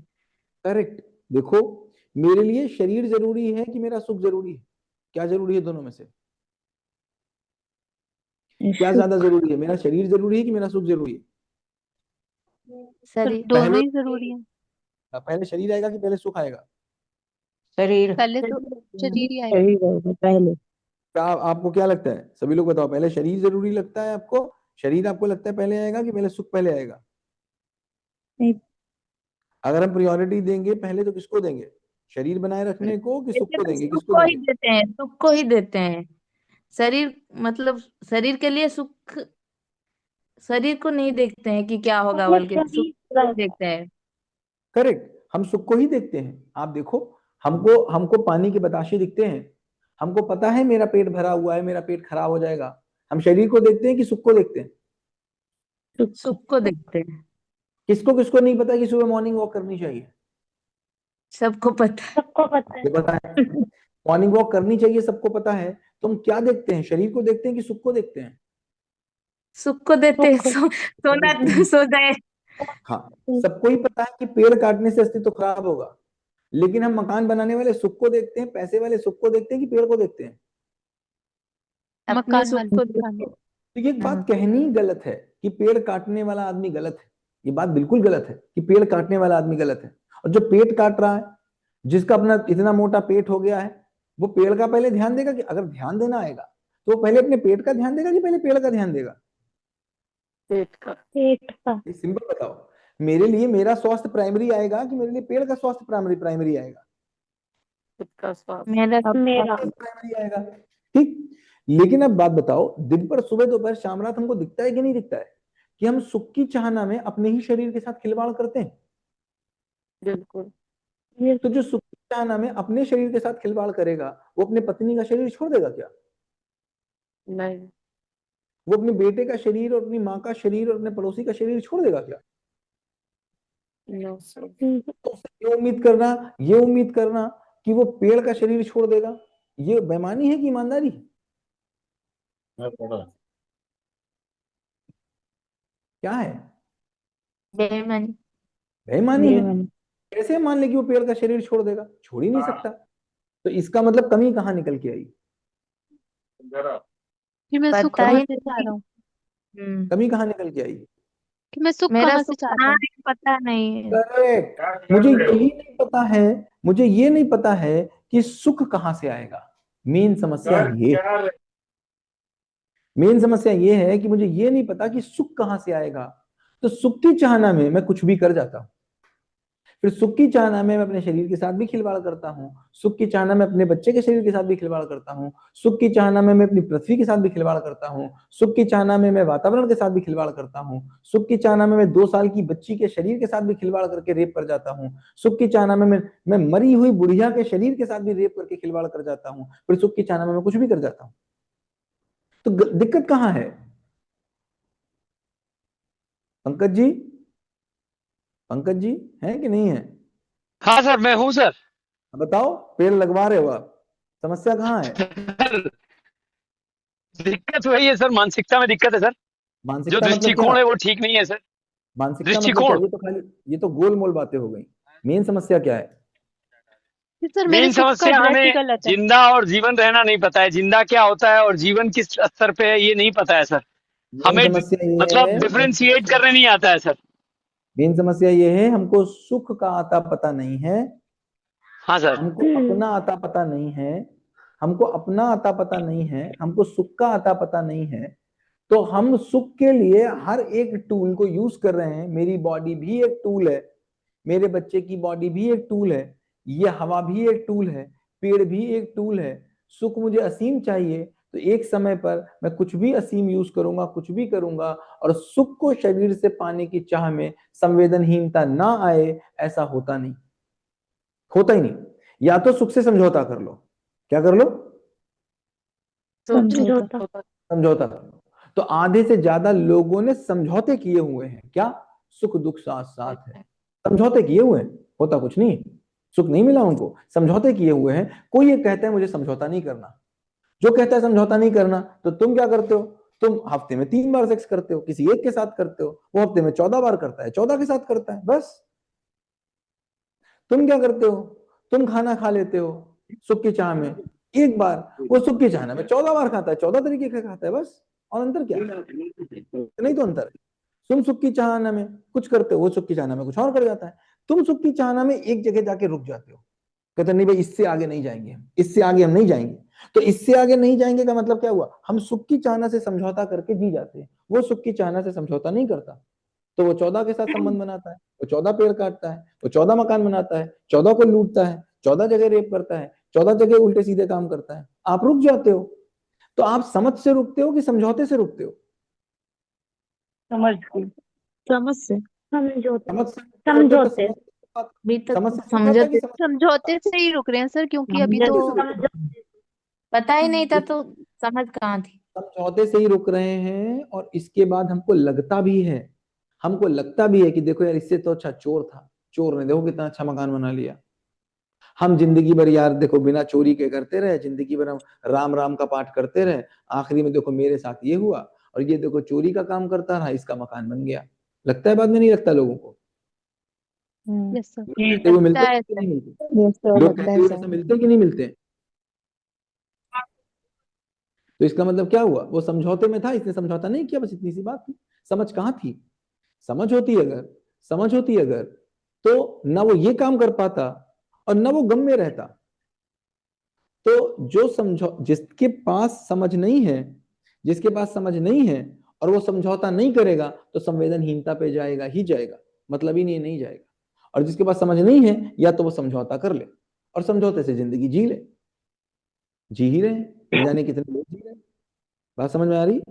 करेक्ट। देखो, मेरे लिए शरीर जरूरी है कि मेरा सुख जरूरी है? क्या जरूरी है दोनों में से? क्या ज्यादा जरूरी है, मेरा शरीर जरूरी है कि मेरा सुख जरूरी है? सर शरीर दोनों पहले ही जरूरी है। पहले शरीर आएगा कि पहले सुख आएगा? शरीर पहले तो शरीर ही आएगा। सही रहेगा पहले। क्या आपको क्या लगता है, सभी लोग बताओ, पहले शरीर जरूरी लगता है आपको? शरीर आपको लगता है पहले आएगा कि पहले सुख पहले आएगा? नहीं, अगर हम प्रायोरिटी देंगे पहले तो किसको देंगे, शरीर बनाए रखने को कि सुख वैसे को तो देंगे, सुख किसको को ही देंगे? देते हैं, सुख को ही देते हैं। शरीर मतलब शरीर के लिए सुख, शरीर को नहीं देखते हैं कि क्या होगा, ये बल्कि सुख को शरीर देखते हैं। करेक्ट, हम सुख को ही देखते हैं। आप देखो, हमको हमको पानी के बताशे दिखते हैं, हमको पता है मेरा पेट भरा हुआ है, मेरा पेट खराब हो जाएगा। हम शरीर को देखते हैं कि सुख को देखते हैं? सुख को देखते हैं। किसको किसको नहीं पता कि सुबह मॉर्निंग वॉक करनी चाहिए? सबको पता सबको पता ये पता है है। मॉर्निंग वॉक करनी चाहिए, सबको पता है। तो हम क्या देखते हैं, शरीर को देखते हैं कि सुख को देखते हैं? सुख को देते हैं, सुख। सोना सो जाए। हाँ, सबको ही पता है कि पेड़ काटने से अस्तित्व खराब होगा, लेकिन हम मकान बनाने वाले सुख को देखते हैं, पैसे वाले सुख को देखते हैं कि पेड़ को देखते हैं? अपने मकान सुख वाले को मकान। देखते तो ये हैं। बात कहनी ही गलत है कि पेड़ काटने वाला आदमी गलत है। ये बात बिल्कुल गलत है कि पेड़ काटने वाला आदमी गलत है। और जो पेट काट रहा है, जिसका अपना इतना मोटा पेट हो गया है, वो पेड़ का पहले ध्यान देगा कि अगर ध्यान देना आएगा तो वो पहले अपने पेट का ध्यान देगा कि पहले पेड़ का ध्यान देगा? पेट का। पेट का। ये सिंपल बताओ, मेरे लिए मेरा स्वास्थ्य प्राइमरी आएगा कि मेरे लिए पेड़ का स्वास्थ्य प्राइमरी प्राइमरी आएगा? खुद का स्वास्थ्य मेरा मेरा प्राइमरी आएगा। ठीक। लेकिन अब बात बताओ, दिन पर सुबह दोपहर शाम रात हमको दिखता है कि नहीं दिखता है कि हम सुख की चाहना में अपने ही शरीर के साथ खिलवाड़ करते हैं? बिल्कुल। ये तो जो सुख की चाहना में अपने शरीर के साथ खिलवाड़ करेगा, वो अपने पत्नी का शरीर छोड़ देगा क्या? नहीं। वो अपने बेटे का शरीर और अपनी माँ का शरीर और अपने पड़ोसी का शरीर छोड़ देगा क्या? तो उससे ये उम्मीद करना कि वो पेड़ का शरीर छोड़ देगा, ये बेईमानी है कि ईमानदारी? क्या है? बेईमानी। बेईमानी है। बेईमानी। कैसे मान ले कि वो पेड़ का शरीर छोड़ देगा? छोड़ ही नहीं सकता। तो इसका मतलब कमी कहाँ निकल के आई? कि मैं सुख पता कहाँ ही से चाह रहा हूँ, कमी कहाँ निकल के आई? कि मैं सुख मेरा कहाँ से सुख चाहता कहाँ हूँ। है पता नहीं है। करेक्ट। मुझे ये नहीं पता है कि सुख कहाँ से आएगा। मेन समस्या ये है कि मुझे ये नहीं पता कि सुख कहाँ से आएगा। तो सुख की चाहना में मैं कुछ भी कर जाता हूँ। फिर सुख की चाहना में मैं अपने शरीर के साथ भी खिलवाड़ करता हूँ, सुख की चाहना में अपने बच्चे के शरीर के साथ भी खिलवाड़ करता हूँ, सुख की चाहना में मैं अपनी पृथ्वी के साथ भी खिलवाड़ करता हूँ, सुख की चाहना में मैं वातावरण के साथ भी खिलवाड़ करता हूँ, सुख की चाहना में मैं 2 साल की बच्ची के शरीर के साथ भी खिलवाड़ करके रेप कर जाता हूँ, सुख की चाहना में मैं मरी हुई बुढ़िया के शरीर के साथ भी रेप करके खिलवाड़ कर जाता हूँ, फिर सुख की चाहना में मैं कुछ भी कर जाता हूँ। तो दिक्कत कहाँ है? पंकज जी है कि नहीं है? हाँ सर, मैं हूँ सर। बताओ, पेड़ लगवा रहे हो आप, समस्या कहाँ है? दिक्कत वही है सर, मानसिकता में दिक्कत है सर। जो मानसिकता मतलब क्या? दृष्टिकोण है वो ठीक नहीं है सर। मानसिकता मतलब क्या? दृष्टिकोण। ये तो गोल मोल बातें हो गई। मेन समस्या क्या है? कि सर मेरे मेन सुख का समस्या दृष्टि हमें गलत है। जिंदा और जीवन रहना नहीं पता है, जिंदा क्या होता है और जीवन किस स्तर पे है ये नहीं पता है सर। मेन हमें समस्या ये मतलब है डिफरेंशिएट करने नहीं आता है सर। मेन समस्या ये है, हमको सुख का आता पता नहीं है, हाँ सर। हमको अपना आता पता नहीं है, हमको अपना आता पता नहीं है, हमको सुख का आता पता नहीं है। तो हम सुख के लिए हर एक टूल को यूज कर रहे हैं। मेरी बॉडी भी एक टूल है, मेरे बच्चे की बॉडी भी एक टूल है, ये हवा भी एक टूल है, पेड़ भी एक टूल है। सुख मुझे असीम चाहिए तो एक समय पर मैं कुछ भी असीम यूज करूंगा, कुछ भी करूंगा, और सुख को शरीर से पाने की चाह में संवेदनहीनता ना आए, ऐसा होता नहीं, होता ही नहीं। या तो सुख से समझौता कर लो। क्या कर लो? समझौता। समझौता कर लो। तो आधे से ज्यादा लोगों ने समझौते किए हुए हैं। क्या? सुख दुख साथ साथ है, समझौते किए हुए हैं, होता कुछ नहीं, सुख नहीं मिला उनको, समझौते किए हुए हैं। कोई ये कहता है मुझे समझौता नहीं करना, जो कहता है समझौता नहीं करना, तो तुम क्या करते हो? तुम हफ्ते में 3 बार सेक्स करते हो, किसी एक के साथ करते हो, वो हफ्ते में 14 बार करता है, 14 के साथ करता है, बस। तुम क्या करते हो? तुम खाना खा लेते हो सुख की चाह में एक बार, वो सुख की चाह में 14 बार खाता है, 14 तरीके का खाता है, बस। और अंतर क्या है? नहीं तो अंतर है। तुम सुख की चाहना में कुछ करते हो, वो सुख की चाहना में कुछ और कर जाता है। तुम सुख की चाहना में एक जगह जाके रुक जाते हो, कहते नहीं भाई इससे आगे नहीं जाएंगे हम, इससे आगे हम नहीं जाएंगे। तो इससे आगे नहीं जाएंगे का मतलब क्या हुआ? हम सुख की चाहना से समझौता करके जी जाते हैं, वो सुख की चाहना से समझौता नहीं करता। तो वो 14 के साथ संबंध बनाता है, वो 14 पेड़ काटता है, वो 14 मकान बनाता है, 14 को लूटता है, 14 जगह रेप करता है, 14 जगह उल्टे सीधे काम करता है, आप रुक जाते हो। तो आप समझ से रुकते हो कि समझौते से रुकते हो? समझ से। समझ से समझौते। अभी तक समझ तो से समझौता कि समझौते से ही रुक रहे हैं सर, क्योंकि अभी तो पता ही नहीं था तो समझ कहाँ थी। समझौते से ही रुक रहे हैं। और इसके बाद हमको लगता भी है, कि देखो यार इससे तो अच्छा चोर था, चोर ने देखो कितना अच्छा मकान बना लिया। हम जिंदगी भर यार देखो बिना चोरी के करते रहे, जिंदगी भर हम राम राम का पाठ करते रहे, आखिरी में देखो मेरे साथ ये हुआ, और ये देखो चोरी का काम करता रहा, इसका मकान बन गया। लगता है बाद में? नहीं लगता लोगों को? Yes sir. कहते हुए मिलते लगता हैं है कि नहीं मिलते? लगता लोग कहते हुए है ऐसा मिलते हैं कि नहीं मिलते? तो इसका मतलब क्या हुआ? वो समझौते में था, इसने समझौता नहीं किया, बस इतनी सी बात थी। समझ कहाँ थी? समझ होती अगर तो ना वो ये काम कर पाता और ना वो गम में रहता। तो जो समझौ जिसके पास समझ नहीं है और वो समझौता नहीं करेगा तो संवेदनहीनता पे जाएगा ही जाएगा, मतलब ही नहीं जाएगा। और जिसके पास समझ नहीं है, या तो वो समझौता कर ले और समझौते से जिंदगी जी ही रहे, न जाने कितने लोग जी रहे। बात समझ में आ रही?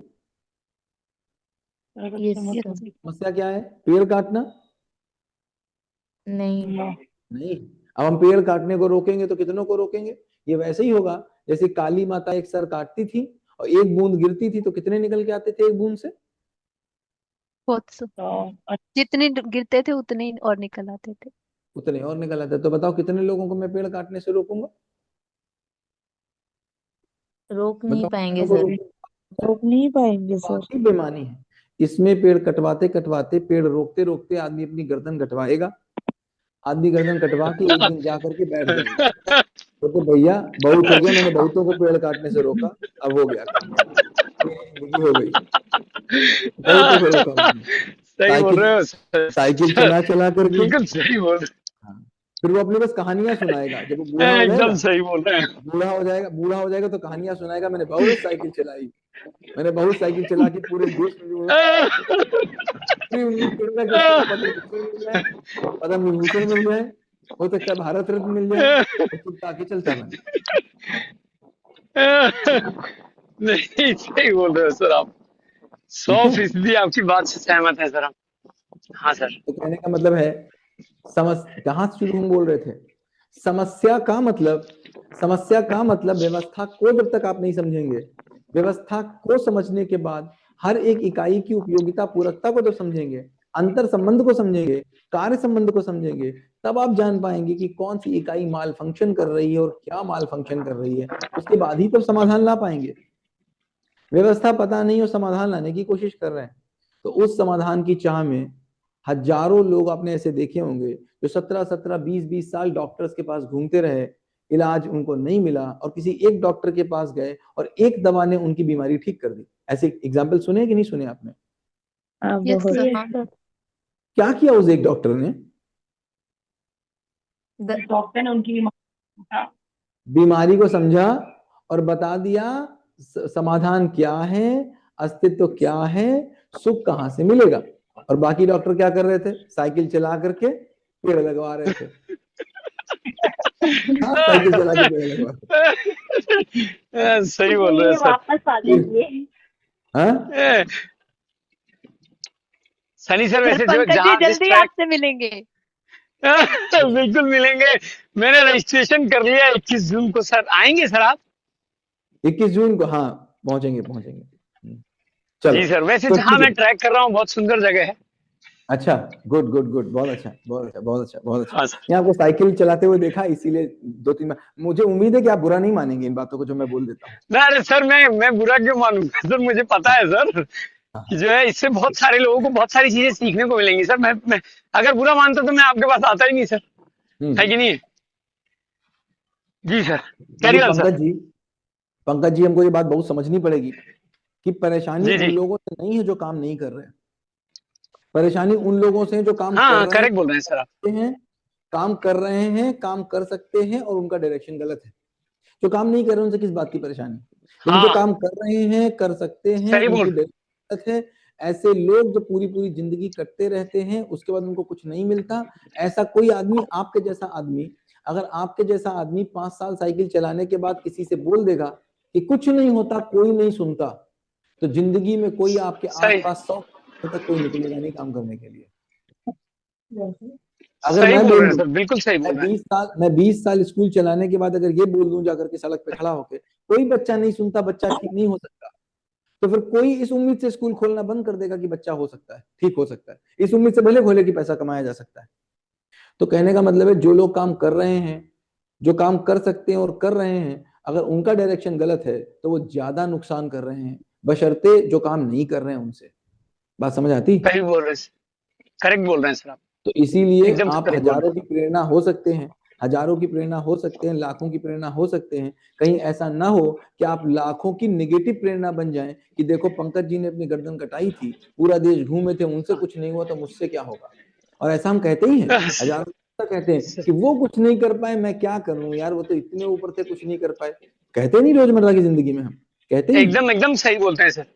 समस्या क्या है? पेड़ काटना नहीं। नहीं। अब हम पेड़ काटने को रोकेंगे तो कितनों को रोकेंगे? ये वैसे ही होगा जैसे काली माता एक सर काटती थी और एक बूंद गिरती थी तो कितने निकल के आते थे एक बूंद से? बहुत जितने गिरते थे उतने ही और निकल आते थे। उतने और निकल आते। तो बताओ कितने लोगों को मैं पेड़ काटने से रोकूंगा? रोक नहीं बताओ पाएंगे कितनों को सर। रोकूंगा? रोक नहीं पाएंगे सर। बाकी बेईमानी है इसमें। पेड़ कटवाते कटवाते, पेड़ रोकते रोकते आदमी अपनी गर्दन कटवाएगा। आदमी गर्दन कटवा के एक दिन जा करके बैठ जाएगा तो भैया बहुत हो गया, मैंने बहुतों को पेड़ काटने से रोका, अब हो गया काम, जिंदगी हो गई, बहुतों को रोका मैंने। सही बोल रहे साइकिल हो साइकिल चला चला करके। बिल्कुल सही बोल रहे हाँ। फिर वो अपने बस कहानियां सुनाएगा। जब वो बूढ़ा हो, हो एकदम जाएगा, सही बोल रहे हैं। बूढ़ा हो जाएगा तो कहानियां सुनाएगा, मैंने बहुत साइकिल चलाई, मैंने बहुत साइकिल चला के पूरे देश में जो पूरी उम्मीद करूंगा कि उसको पद्म भूषण मिल जाए, पद्म विभूषण मिल जाए, हो सकता है भारत रत्न मिल जाए, और चुपता के चलता बने। नहीं, सही बोल रहे हो सर आप। ठीक है? 100% आपकी बात से सहमत है सर हम। हाँ सर। तो कहने का मतलब है, कहाँ से शुरू हम बोल रहे थे? समस्या का मतलब व्यवस्था को जब तक आप नहीं समझेंगे, व्यवस्था को समझने के बाद हर एक इकाई की उपयोगिता पूरकता को जब समझेंगे, अंतर संबंध को समझेंगे, कार्य संबंध को समझेंगे, तब आप जान पाएंगे कि कौन सी इकाई माल फंक्शन कर रही है और क्या माल फंक्शन कर रही है। उसके बाद ही तो समाधान ला पाएंगे। व्यवस्था पता नहीं और समाधान लाने की कोशिश कर रहे हैं, तो उस समाधान की चाह में हजारों लोग आपने ऐसे देखे होंगे जो 17-17, 20-20 साल डॉक्टर्स के पास घूमते रहे, इलाज उनको नहीं मिला, और किसी एक डॉक्टर के पास गए और एक दवा ने उनकी बीमारी ठीक कर दी। ऐसे एग्जाम्पल सुने कि नहीं सुने आपने? यस बहुत। सर। क्या किया उस एक डॉक्टर ने? डॉक्टर ने उनकी बीमारी को समझा और बता दिया समाधान क्या है, अस्तित्व क्या है, सुख कहां से मिलेगा। और बाकी डॉक्टर क्या कर रहे थे? साइकिल चला करके पेड़ लगवा रहे थे। हाँ, साइकिल चला के पेड़ लगवा रहे। सही बोल रहे हैं सर। वापस आ जाइए। हाँ? सनी सर, सर वैसे जो पंकज जी जहाँ जिस जल्दी ट्रैक आपसे मिलेंगे। बिल्कुल मिलेंगे। मैंने रजिस्ट्रेशन कर लिया 21 जून को सर। आएंगे सर आप? 21 जून को? हाँ, पहुंचेंगे। चलो जी सर। वैसे तो जहाँ ठीक मैं है। ट्रैक कर रहा हूँ बहुत सुंदर जगह है। अच्छा, गुड, बहुत अच्छा। हाँ सर। मैं आपको साइकिल चलाते हुए देखा, इसीलिए 2-3 बार। मुझे उम्मीद है कि आप बुरा नहीं मानेंगे इन बातों को जो मैं बोल देता हूँ। ना, अरे सर, मैं बुरा क्यों मानूंगा सर? मुझे पता है सर कि जो है इससे बहुत सारे लोगों को बहुत सारी चीजें सीखने को मिलेंगी सर। मैं अगर बुरा मानता तो मैं आपके पास आता ही नहीं सर, है कि नहीं? जी sir, carry on sir. Pankaj ji, हमको ये बात बहुत समझनी पड़ेगी कि परेशानी जी जी। उन लोगों से नहीं है जो काम नहीं कर रहे हैं। परेशानी उन लोगों से है जो काम कर हाँ, रहे करेक्ट बोल रहे हैं सर आप। काम कर रहे हैं, काम कर सकते हैं, और उनका डायरेक्शन गलत है। जो काम नहीं कर रहे उनसे किस बात की परेशानी? लेकिन जो हाँ, काम कर रहे हैं, कर सकते हैं, सही उनकी बोल। डायरेक्शन गलत है। ऐसे लोग जो पूरी पूरी जिंदगी कटते रहते हैं, उसके बाद उनको कुछ नहीं मिलता। ऐसा कोई आदमी, आपके जैसा आदमी, अगर आपके जैसा आदमी 5 साल साइकिल चलाने के बाद किसी से बोल देगा कि कुछ नहीं होता, कोई नहीं सुनता, तो जिंदगी में कोई आपके सही आसपास 100 तक कोई निकलेगा नहीं काम करने के लिए। अगर सही मैं बोल बोल रहे हैं दूं, सर, बिल्कुल सही बोल रहे हैं। मैं 20 साल स्कूल चलाने के बाद अगर ये बोल दूं जाकर के सड़क पे खड़ा होके, कोई बच्चा नहीं सुनता, बच्चा ठीक नहीं हो सकता, तो फिर कोई इस उम्मीद से स्कूल खोलना बंद कर देगा कि बच्चा हो सकता है, ठीक हो सकता है, इस उम्मीद से भले खोले कि पैसा कमाया जा सकता है। तो कहने का मतलब है, जो लोग काम कर रहे हैं, जो काम कर सकते हैं और कर रहे हैं, अगर उनका डायरेक्शन गलत है तो वो ज्यादा नुकसान कर रहे हैं, बशर्ते जो काम नहीं कर रहे हैं उनसे। बात समझ आती? सही बोल रहे हैं, करेक्ट बोल रहे हैं सर आप। तो इसीलिए एकदम आप करेक्ट बोल रहे हजारों की प्रेरणा हो सकते हैं, हजारों की प्रेरणा हो सकते हैं, लाखों की प्रेरणा हो सकते हैं। कहीं ऐसा ना हो कि आप लाखों की नेगेटिव प्रेरणा बन जाएं कि देखो पंकज जी ने अपनी गर्दन कटाई थी, पूरा देश घूमे थे, उनसे कुछ नहीं हुआ, तो मुझसे क्या होगा। और ऐसा हम कहते ही हैं, हजारों कहते हैं कि वो कुछ नहीं कर पाए, मैं क्या करूं यार, वो तो इतने ऊपर थे, कुछ नहीं कर पाए। कहते नहीं रोजमर्रा की जिंदगी में हम कहते ही? एकदम सही बोलते हैं सर,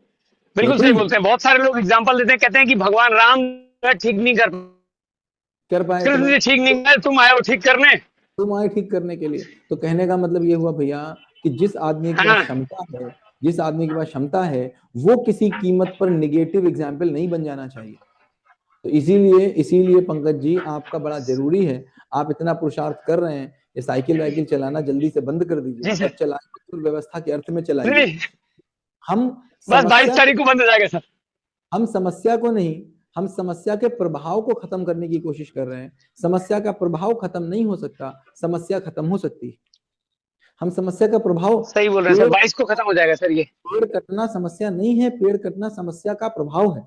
बिल्कुल कहते सही ही बोलते हैं। बहुत सारे लोग एग्जांपल देते हैं, कहते हैं कि भगवान राम ठीक नहीं कर पाए, कृष्ण जी ठीक नहीं कर, तुम आए हो ठीक करने। तुम आए ठीक करने के लिए। तो कहने का मतलब ये हुआ भैया कि जिस आदमी के पास क्षमता है, जिस आदमी के पास क्षमता है, वो किसी कीमत पर नेगेटिव एग्जाम्पल नहीं बन जाना चाहिए। तो इसीलिए पंकज जी, आपका बड़ा जरूरी है, आप इतना पुरुषार्थ कर रहे हैं, ये साइकिल वाइकिल चलाना जल्दी से बंद कर दीजिए, और चलाइए तो व्यवस्था के अर्थ में चलाइए। हम बस 22 तारीख को बंद हो जाएगा सर। हम समस्या को नहीं, हम समस्या के प्रभाव को खत्म करने की कोशिश कर रहे हैं। समस्या का प्रभाव खत्म नहीं हो सकता, समस्या खत्म हो सकती है। हम समस्या का प्रभाव, सही बोल रहे हैं सर, 22 को खत्म हो जाएगा सर ये। पेड़ कटना समस्या नहीं है, पेड़ कटना समस्या का प्रभाव है।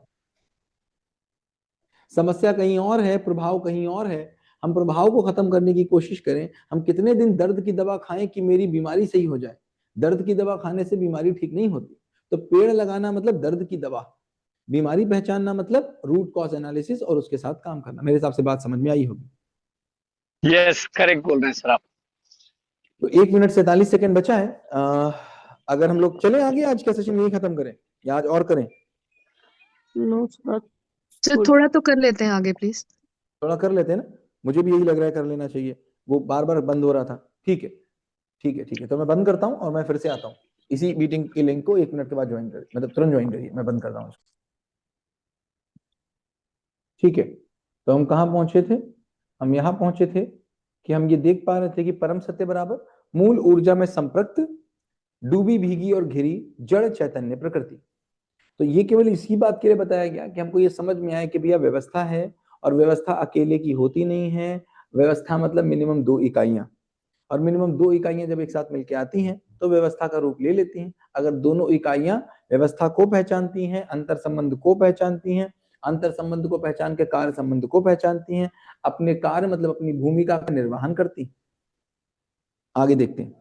समस्या कहीं और है, प्रभाव कहीं और है। हम प्रभाव को खत्म करने की कोशिश करें। हम कितने दिन दर्द की दवा खाएं कि मेरी बीमारी सही हो जाए? दर्द की दवा खाने से बीमारी ठीक नहीं होती। तो पेड़ लगाना मतलब दर्द की दवा, बीमारी पहचानना मतलब रूट कॉज एनालिसिस और उसके साथ काम करना। मेरे हिसाब से बात समझ में आई होगी। यस, करेक्ट बोल रहे हैं सर आप। तो 1 मिनट 47 सेकंड बचा है। अगर हम लोग चले आगे, आज का सेशन यही खत्म करें या आज और करें? नो सर, तो थोड़ा तो कर लेते हैं आगे प्लीज। थोड़ा कर लेते हैं ना, मुझे भी यही लग रहा है, कर लेना चाहिए। वो बार बार बंद हो रहा था। ठीक है ठीक है ठीक है, तो मैं बंद करता हूँ और मैं फिर से आता हूँ। इसी मीटिंग की लिंक को 1 मिनट के बाद ज्वाइन करिए, मतलब तुरंत ज्वाइन करिए। मैं बंद करता हूँ। ठीक है, तो हम कहाँ पहुंचे थे? हम यहाँ पहुंचे थे कि हम ये देख पा रहे थे कि परम सत्य बराबर मूल ऊर्जा में संपृक्त डूबी भीगी और घिरी जड़ चैतन्य प्रकृति। तो ये केवल इसी बात के लिए बताया गया कि हमको ये समझ में आए कि भैया व्यवस्था है, और व्यवस्था अकेले की होती नहीं है। व्यवस्था मतलब मिनिमम 2 इकाइयां, और मिनिमम 2 इकाइयां जब एक साथ मिलकर आती हैं तो व्यवस्था का रूप ले लेती हैं। अगर दोनों इकाइयां व्यवस्था को पहचानती हैं, अंतर संबंध को पहचानती हैं, अंतर संबंध को पहचान के कार्य संबंध को पहचानती हैं, अपने कार्य मतलब अपनी भूमिका का निर्वहन करती। आगे देखते हैं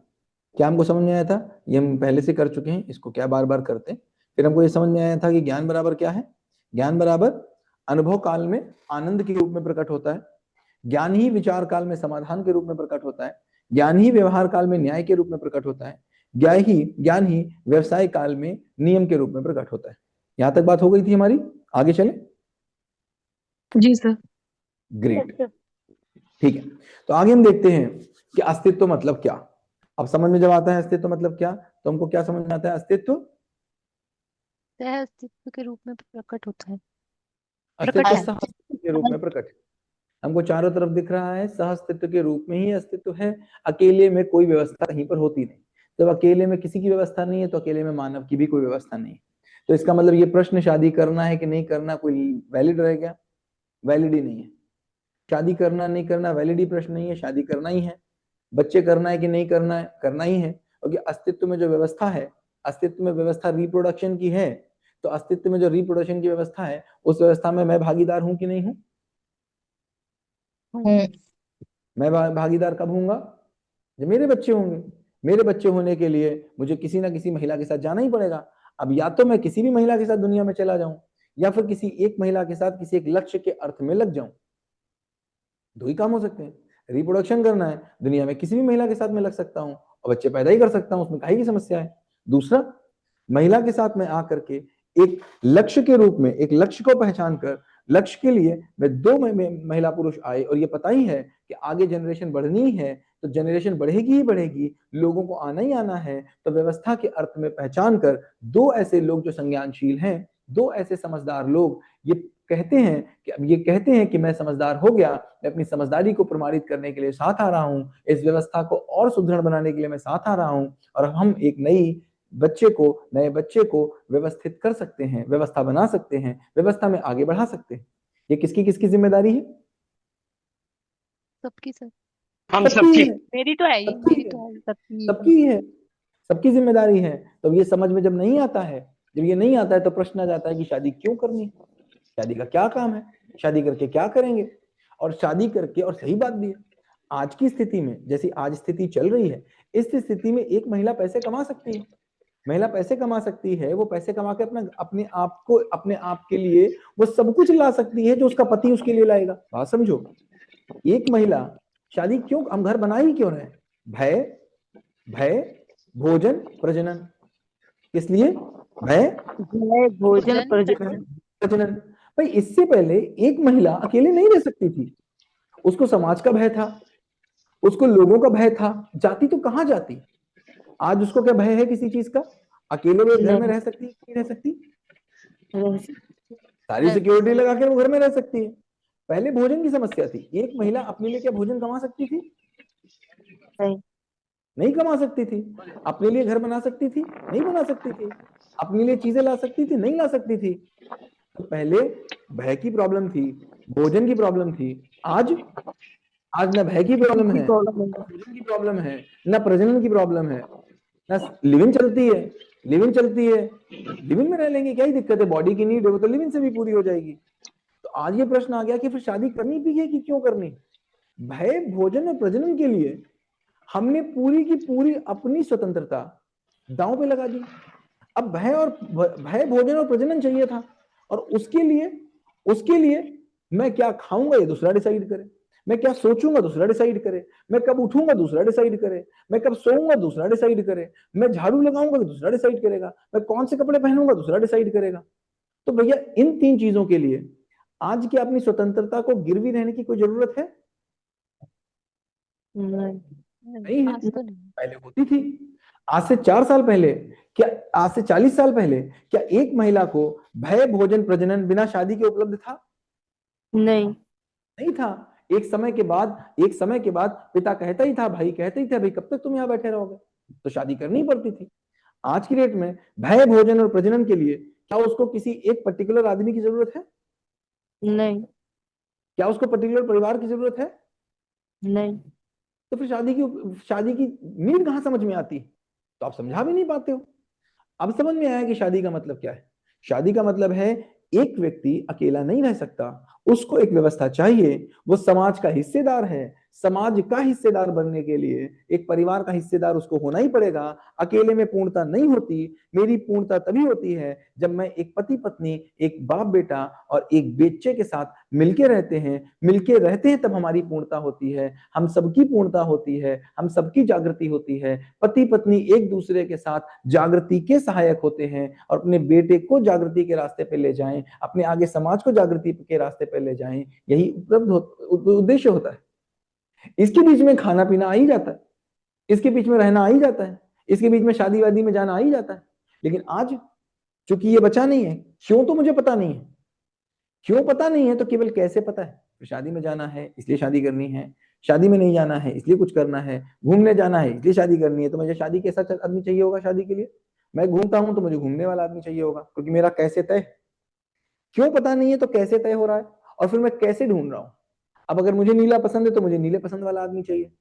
क्या हमको समझ में आया था। ये हम पहले से कर चुके हैं, इसको क्या बार बार करते हैं। फिर हमको ये समझ में आया था कि ज्ञान बराबर क्या है। ज्ञान बराबर अनुभव काल में आनंद के रूप में प्रकट होता है। ज्ञान ही विचार काल में समाधान के रूप में प्रकट होता है। ज्ञान ही व्यवहार काल में न्याय के रूप में प्रकट होता है। ज्ञान ही व्यवसाय काल में नियम के रूप में प्रकट होता है। यहां तक बात हो गई थी हमारी, आगे चले? जी सर। ग्रेट, ठीक है। तो आगे हम देखते हैं कि अस्तित्व मतलब क्या। अब समझ में जब आता है अस्तित्व मतलब क्या, तो हमको क्या समझ में आता है? अस्तित्व सह अस्तित्व के रूप में प्रकट होता है। अस्तित्व प्रकट है। सह अस्तित्व के रूप में प्रकट है। हमको चारों तरफ दिख रहा है, सह अस्तित्व के रूप में ही अस्तित्व है। अकेले में कोई व्यवस्था कहीं पर होती नहीं। जब अकेले में किसी की व्यवस्था नहीं है तो अकेले में मानव की भी कोई व्यवस्था नहीं। तो इसका मतलब ये प्रश्न शादी करना है कि नहीं करना कोई वैलिड रह गया? वैलिड ही नहीं है। शादी करना नहीं करना वैलिड ही प्रश्न नहीं है, शादी करना ही है। बच्चे करना है कि नहीं करना है, करना ही है। क्योंकि अस्तित्व में जो व्यवस्था है, अस्तित्व में व्यवस्था रिप्रोडक्शन की है, तो अस्तित्व में जो रिप्रोडक्शन की व्यवस्था है उस व्यवस्था में मैं भागीदार हूं कि नहीं हूं? मैं भागीदार कब हूंगा? जब मेरे बच्चे होंगे। मेरे बच्चे होने के लिए मुझे किसी ना किसी महिला के साथ जाना ही पड़ेगा। अब या तो मैं किसी भी महिला के साथ दुनिया में चला जाऊं, या फिर किसी एक महिला के साथ किसी एक लक्ष्य के अर्थ में लग जाऊं। 2 ही काम हो सकते हैं। रिप्रोडक्शन करना है, दुनिया में किसी भी महिला के साथ मैं लग सकता हूँ और बच्चे पैदा ही कर सकता हूँ, उसमें काहे की समस्या है। दूसरा, महिला के साथ मैं आकर के एक लक्ष्य के रूप में, एक लक्ष्य को पहचान कर, लक्ष्य के लिए मैं 2 महिला पुरुष आए, और ये पता ही है कि आगे जनरेशन बढ़नी है, तो जनरेशन बढ़ेगी ही बढ़ेगी, लोगों को आना ही आना है। तो व्यवस्था के अर्थ में पहचान कर 2 ऐसे लोग जो संज्ञानशील हैं, 2 ऐसे समझदार लोग ये कहते हैं कि अब ये कहते हैं कि मैं समझदार हो गया, मैं अपनी समझदारी को प्रमाणित करने के लिए साथ आ रहा हूं, इस व्यवस्था को और सुदृढ़ बनाने के लिए मैं साथ आ रहा हूं, और हम एक नए बच्चे को व्यवस्थित कर सकते हैं, व्यवस्था बना सकते हैं, व्यवस्था में आगे बढ़ा सकते हैं। ये किसकी किसकी जिम्मेदारी है? सबकी सर। हम सबकी सबकी। है, मेरी तो है ही, सबकी मेरी है, तो है सबकी। सबकी है, सबकी जिम्मेदारी है। तो ये समझ में जब नहीं आता है, जब ये नहीं आता है, तो प्रश्न आ जाता है कि शादी क्यों करनी, शादी का क्या काम है, शादी करके क्या करेंगे। और शादी करके, और सही बात भी है, आज की स्थिति में जैसी आज स्थिति चल रही है, इस स्थिति में एक महिला पैसे कमा सकती है। महिला पैसे कमा सकती है, वो पैसे कमा के अपने आप को, अपने आप के लिए वो सब कुछ ला सकती है जो उसका पति उसके लिए लाएगा। बात समझो, एक महिला शादी क्यों, हम घर बना ही क्यों रहे? भय, भोजन, प्रजनन। किस लिए? भय, भोजन, प्रजनन। प्रजनन। भाई इससे पहले एक महिला अकेले नहीं रह सकती थी। उसको समाज का भय था, उसको लोगों का भय था, जाती तो कहां जाती। आज उसको क्या भय है किसी चीज का? अकेले वो घर में रह सकती है, नहीं रह सकती? सारी सिक्योरिटी लगा के वो घर में रह सकती है। पहले भोजन की समस्या थी। एक महिला अपने लिए क्या भोजन कमा सकती थी? नहीं कमा सकती थी। अपने लिए घर बना सकती थी? नहीं बना सकती थी। अपने लिए चीजें ला सकती थी? नहीं ला सकती थी। तो पहले भय की प्रॉब्लम थी, भोजन की प्रॉब्लम थी, आज न भय की प्रॉब्लम है, प्रॉब्लम है। भोजन की प्रॉब्लम है, न प्रजनन की प्रॉब्लम है, न लिविंग चलती है। लिविंग चलती है, लिविंग में रह लेंगे, क्या ही दिक्कत है, बॉडी की नीड है वो तो लिविंग से भी पूरी हो जाएगी। तो आज ये प्रश्न आ गया कि फिर शादी करनी भी है कि क्यों करनी। भय, भोजन और प्रजनन के लिए हमने पूरी की पूरी अपनी स्वतंत्रता दांव पे लगा दी। अब भय, भोजन और प्रजनन चाहिए था, और उसके लिए मैं क्या खाऊंगा ये दूसरा डिसाइड करे, मैं क्या सोचूंगा दूसरा डिसाइड करे, मैं कब उठूंगा दूसरा डिसाइड करे, मैं कब सोऊंगा दूसरा डिसाइड करे, मैं झाड़ू लगाऊंगा दूसरा डिसाइड करेगा, मैं कौन से कपड़े पहनूंगा दूसरा डिसाइड करेगा। तो भैया इन 3 चीजों के लिए आज की अपनी स्वतंत्रता को गिरवी रहने की कोई जरूरत है? नहीं है। आज तो नहीं। पहले होती थी। आज से 4 साल पहले क्या, आज से 40 साल पहले क्या एक महिला को भय, भोजन, प्रजनन बिना शादी के उपलब्ध था? नहीं। नहीं था। एक समय के बाद पिता कहता ही था, भाई कहते ही थे, भाई कब तक तुम यहाँ बैठे रहोगे, तो शादी करनी पड़ती थी। आज की डेट में भय, भोजन और प्रजनन के लिए क्या उसको किसी एक पर्टिकुलर आदमी की जरूरत है? नहीं। क्या उसको पर्टिकुलर परिवार की जरूरत है? नहीं। तो फिर शादी की नीड कहां समझ में आती? तो आप समझा भी नहीं पाते हो। अब समझ में आया कि शादी का मतलब क्या है। शादी का मतलब है एक व्यक्ति अकेला नहीं रह सकता, उसको एक व्यवस्था चाहिए, वो समाज का हिस्सेदार है, समाज का हिस्सेदार बनने के लिए एक परिवार का हिस्सेदार उसको होना ही पड़ेगा। अकेले में पूर्णता नहीं होती। मेरी पूर्णता तभी होती है जब मैं एक पति पत्नी, एक बाप बेटा और एक बच्चे के साथ मिलके रहते हैं, तब हमारी पूर्णता होती है, हम सबकी पूर्णता होती है, हम सबकी जागृति होती है। पति पत्नी एक दूसरे के साथ जागृति के सहायक होते हैं और अपने बेटे को जागृति के रास्ते पे ले जाएं, अपने आगे समाज को जागृति के रास्ते पे ले जाएं, यही उद्देश्य होता है। इसके बीच में खाना पीना आ ही जाता है, इसके बीच में रहना आ ही जाता है, इसके बीच में शादी वादी में जाना आ ही जाता है। लेकिन आज चूंकि ये बचा नहीं है, क्यों तो मुझे पता नहीं है, क्यों पता नहीं है तो केवल कैसे पता है। तो शादी में जाना है इसलिए शादी करनी है, शादी में नहीं जाना है इसलिए कुछ करना है, घूमने जाना है इसलिए शादी करनी है। तो मुझे शादी कैसा आदमी चाहिए होगा? शादी के लिए मैं घूमता हूं तो मुझे घूमने वाला आदमी चाहिए होगा, क्योंकि मेरा कैसे तय, क्यों पता नहीं है तो कैसे तय हो रहा है, और फिर मैं कैसे ढूंढ रहा हूं। अब अगर मुझे नीला पसंद है तो मुझे नीले पसंद वाला आदमी चाहिए,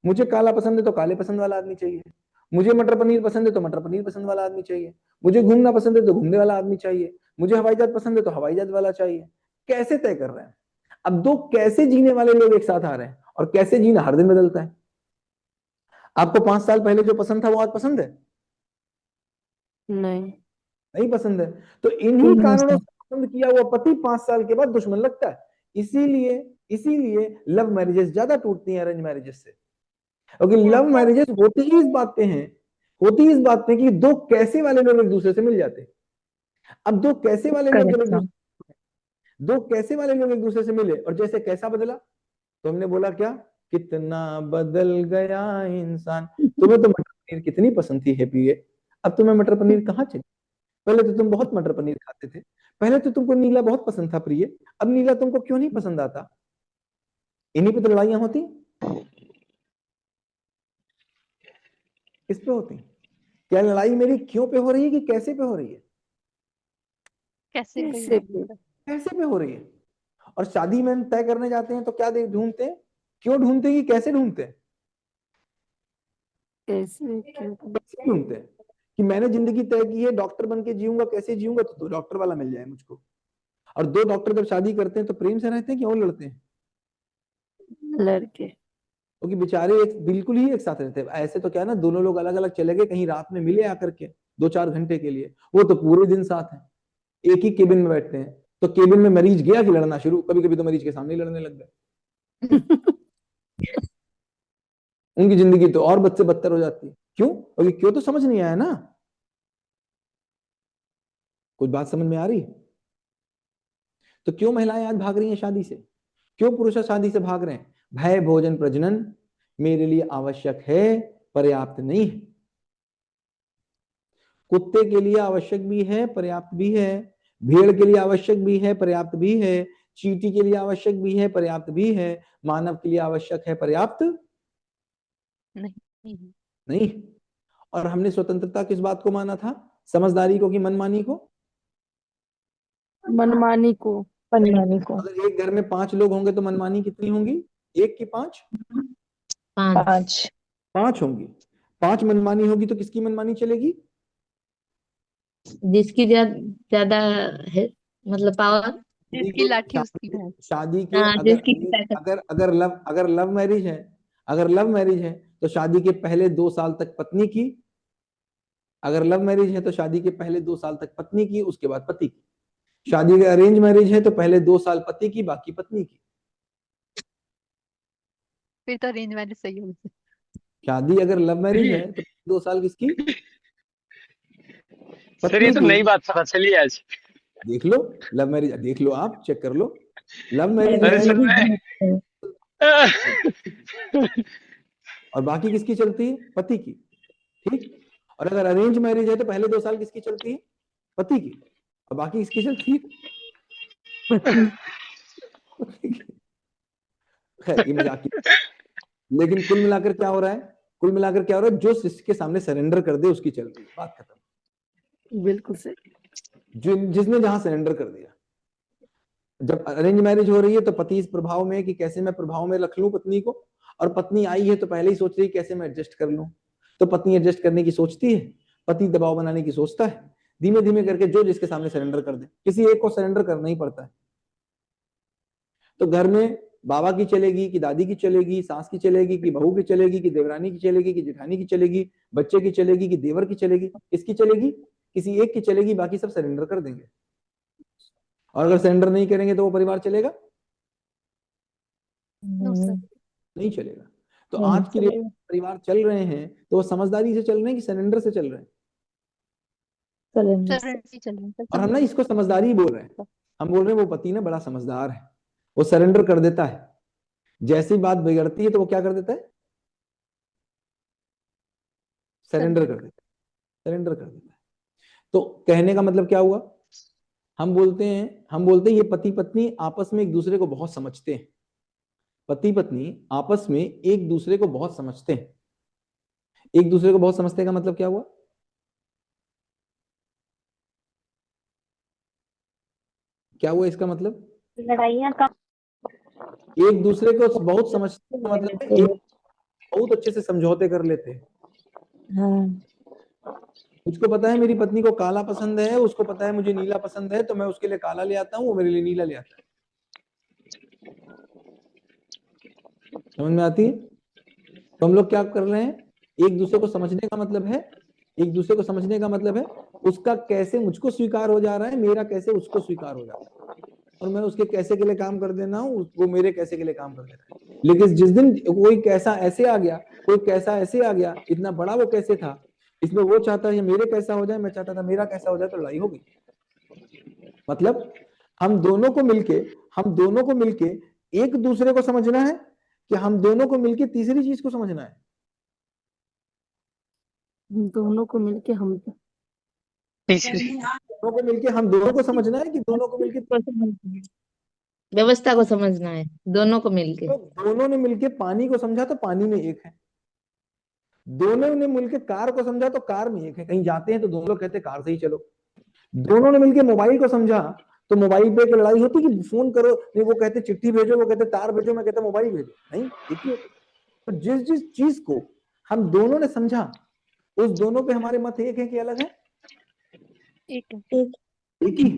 मुझे काला पसंद है तो काले पसंद वाला आदमी चाहिए, मुझे मटर पनीर पसंद है तो मटर पनीर पसंद वाला आदमी चाहिए, मुझे घूमना पसंद है तो घूमने वाला आदमी चाहिए, मुझे हवाई जहाज पसंद है तो हवाई जहाज वाला चाहिए। कैसे तय कर रहे हैं? अब 2 कैसे जीने वाले लोग एक साथ आ रहे हैं, और कैसे जीना हर दिन बदलता है। आपको 5 साल पहले जो पसंद था वो आज पसंद है? नहीं। नहीं पसंद है। तो इन्हीं कारणों से पसंद किया हुआ पति 5 साल के बाद दुश्मन लगता है। इसीलिए लव मैरिजेस ज्यादा टूटती हैं अरेंज मैरिजेस से, क्योंकि लव मैरिजेस होती ही इस बात पे हैं, कि 2 कैसे वाले लोग एक दूसरे से मिल जाते हैं। अब 2 कैसे वाले लोग एक दूसरे से मिले, और जैसे कैसा बदला, तो हमने बोला क्या, कितना बदल गया इंसान। तुम्हें तो मटर पनीर कितनी पसंद थी हैप्पी है, अब तुम्हें मटर पनीर कहाँ चाहिए? पहले तो तुम बहुत मटर पनीर खाते थे, पहले तो तुमको नीला बहुत पसंद था प्रिय, अब नीला तुमको क्यों नहीं पसंद आता? इन्हीं पे तो लड़ाइयां होती, इस पे होती। क्या लड़ाई मेरी क्यों पे हो रही है कि कैसे पे हो रही है? कैसे कैसे पे हो रही है। और शादी में हम तय करने जाते हैं तो क्या ढूंढते हैं, क्यों ढूंढते हैं कि कैसे ढूंढते हैं? कैसे कैसे ढूंढते हैं कि मैंने जिंदगी तय की है, डॉक्टर बन के जीऊंगा, कैसे जीऊंगा, तो डॉक्टर वाला मिल जाए मुझको। और 2 डॉक्टर जब शादी करते हैं तो प्रेम से रहते हैं कि और लड़ते हैं? लड़के। क्योंकि बेचारे बिल्कुल ही एक साथ रहते हैं। ऐसे तो क्या ना, दोनों लोग अलग अलग चले गए, कहीं रात में मिले आकर के 2-4 घंटे के लिए, वो तो पूरे दिन साथ हैं, एक ही केबिन में बैठते हैं। तो केबिन में मरीज गया कि लड़ना शुरू, कभी कभी तो मरीज के सामने ही लड़ने लग गए। उनकी जिंदगी तो और बद से बदतर हो जाती है। क्यों? क्योंकि क्यों तो समझ नहीं आया ना। कुछ बात समझ में आ रही? तो क्यों महिलाएं आज भाग रही हैं शादी से, क्यों पुरुष शादी से भाग रहे हैं? भय, भोजन, प्रजनन मेरे लिए आवश्यक है, पर्याप्त नहीं है। कुत्ते के लिए आवश्यक भी है, पर्याप्त भी है, भेड़ के लिए आवश्यक भी है, पर्याप्त भी है, चींटी के लिए आवश्यक भी है, पर्याप्त भी है, मानव के लिए आवश्यक है, पर्याप्त नहीं। और हमने स्वतंत्रता किस बात को माना था? समझदारी को कि मनमानी को? मनमानी को। मनमानी को। अगर एक घर में 5 लोग होंगे तो मनमानी कितनी होंगी? 1 की 5? 5। 5 होंगी। 5 मनमानी होगी तो किसकी मनमानी चलेगी? जिसकी ज्यादा है, मतलब पावर। जिसकी लाठी उसकी भैंस। शादी के हाँ, अगर जिसकी ताकत। अगर लव मैरिज है, तो शादी के पहले 2 साल तक पत्नी की। अगर लव मैरिज है तो शादी के पहले 2 साल तक पत्नी की, उसके बाद पति की। शादी के अरेंज मैरिज है तो पहले 2 साल पति की, बाकी पत्नी की। फिर तो अरेंज मैरिज सही होगी। शादी अगर लव मैरिज है तो 2 साल किसकी? सर ये पत्नी तो की। नई बात पता चली आज। देख लो, लव मैरिज देख लो, आप चेक कर लो। लव मैरिज अरे है सर मैं और बाकी किसकी चलती है? पति की। ठीक। और अगर अरेंज मैरिज है तो पहले 2 साल किसकी चलती है? पति की। और बाकी किसकी चलती है? खैर ये मजाक की। लेकिन कुल मिलाकर क्या हो रहा है? जो जिसके सामने सरेंडर कर दे उसकी चल रही है, बात खत्म। बिल्कुल सही। जिसने जहां सरेंडर कर दिया। जब अरेंज मैरिज हो रही है तो पति इस प्रभाव में है कि कैसे मैं प्रभाव में रख लूं पत्नी को, और पत्नी आई है तो पहले ही सोच रही है कैसे मैं एडजस्ट कर लूं। तो पत्नी एडजस्ट करने की सोचती है, पति दबाव बनाने की सोचता है। धीमे धीमे करके जो जिसके सामने सरेंडर कर दे, किसी एक को सरेंडर करना ही पड़ता है। तो घर में बाबा की चलेगी कि दादी की चलेगी, सास की चलेगी कि बहू की चलेगी कि देवरानी की चलेगी कि जेठानी की चलेगी, बच्चे की चलेगी कि देवर की चलेगी, किसकी चलेगी? किसी एक की चलेगी, बाकी सब सरेंडर कर देंगे। और अगर सरेंडर नहीं करेंगे तो वो परिवार चलेगा? नहीं चलेगा। तो आज के लिए परिवार चल रहे हैं तो वो समझदारी से चल रहे हैं कि सरेंडर से चल रहे हैं? और हम ना इसको समझदारी ही बोल रहे हैं। हम बोल रहे हैं वो पति ना बड़ा समझदार है, वो सरेंडर कर देता है। जैसी बात बिगड़ती है तो वो क्या कर देता है? सरेंडर कर देता है। तो कहने का मतलब क्या हुआ? हम बोलते हैं ये पति पत्नी आपस में एक दूसरे को बहुत समझते हैं। पति पत्नी आपस में एक दूसरे को बहुत समझते हैं। एक दूसरे को बहुत समझते का मतलब क्या हुआ? क्या हुआ इसका मतलब? लड़ाइयाँ कम। एक दूसरे को बहुत समझते का मतलब है एक बहुत अच्छे से समझौते कर लेते हैं। मुझको पता है मेरी पत्नी को काला पसंद है, उसको पता है मुझे नीला पसंद है, तो मैं उसके लिए काला ले आता हूँ, वो मेरे लिए नीला ले आता है। समझ में आती है? तो हम लोग क्या कर रहे हैं? एक दूसरे को समझने का मतलब है उसका कैसे मुझको स्वीकार हो जा रहा है, मेरा कैसे उसको स्वीकार हो जा रहा है, और मैं उसके कैसे के लिए काम कर देना हूँ, वो मेरे कैसे के लिए काम कर दे रहा है। लेकिन जिस दिन कोई कैसा ऐसे आ गया, इतना बड़ा वो कैसे था, इसमें वो चाहता है मेरे कैसा हो जाए, मैं चाहता था मेरा कैसा हो जाए, तो लड़ाई हो गई। मतलब हम दोनों को मिलके एक दूसरे को समझना है कि हम दोनों को मिलके तीसरी चीज को समझना है? दोनों को मिलके हम दोनों को समझना है कि दोनों को मिलके व्यवस्था को समझना है, दोनों को मिलके। तो दोनों ने मिलके पानी को समझा तो पानी में एक है, दोनों ने मिलके कार को समझा तो कार में एक है। कहीं जाते हैं तो दोनों लोग कहते कार से ही चलो। दोनों ने मिलके मोबाइल को समझा तो मोबाइल पे एक लड़ाई होती कि फोन करो, नहीं वो कहते चिट्ठी भेजो, वो कहते तार भेजो, मैं कहता मोबाइल भेजो। नहीं, एक ही। तो जिस चीज को हम दोनों ने समझा उस दोनों पे हमारे मत एक है कि अलग है? एक ही।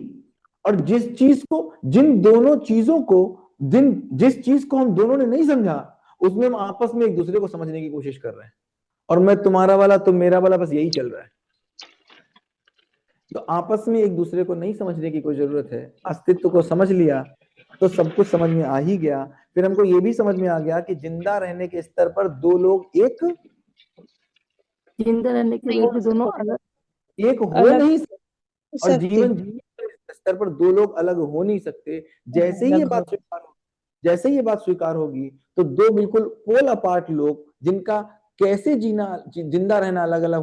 और जिस चीज को हम दोनों ने नहीं समझा उसमें हम आपस में एक दूसरे को समझने की कोशिश कर रहे हैं, और मैं तुम्हारा वाला तुम मेरा वाला, बस यही चल रहा है। तो आपस में एक दूसरे को नहीं समझने की कोई जरूरत है। अस्तित्व को समझ लिया तो सब कुछ समझ में आ ही गया। फिर हमको ये भी समझ में आ गया कि जिंदा रहने के स्तर पर दो लोग एक जिंदा रहने के लिए दोनों अलग एक हो नहीं सकते, और जीवन जीने के स्तर पर दो लोग अलग हो नहीं सकते। जैसे ही ये बात स्वीकार होगी तो दो बिल्कुल पोल अपार्ट लोग, जिनका कैसे जिंदा रहना अलग अलग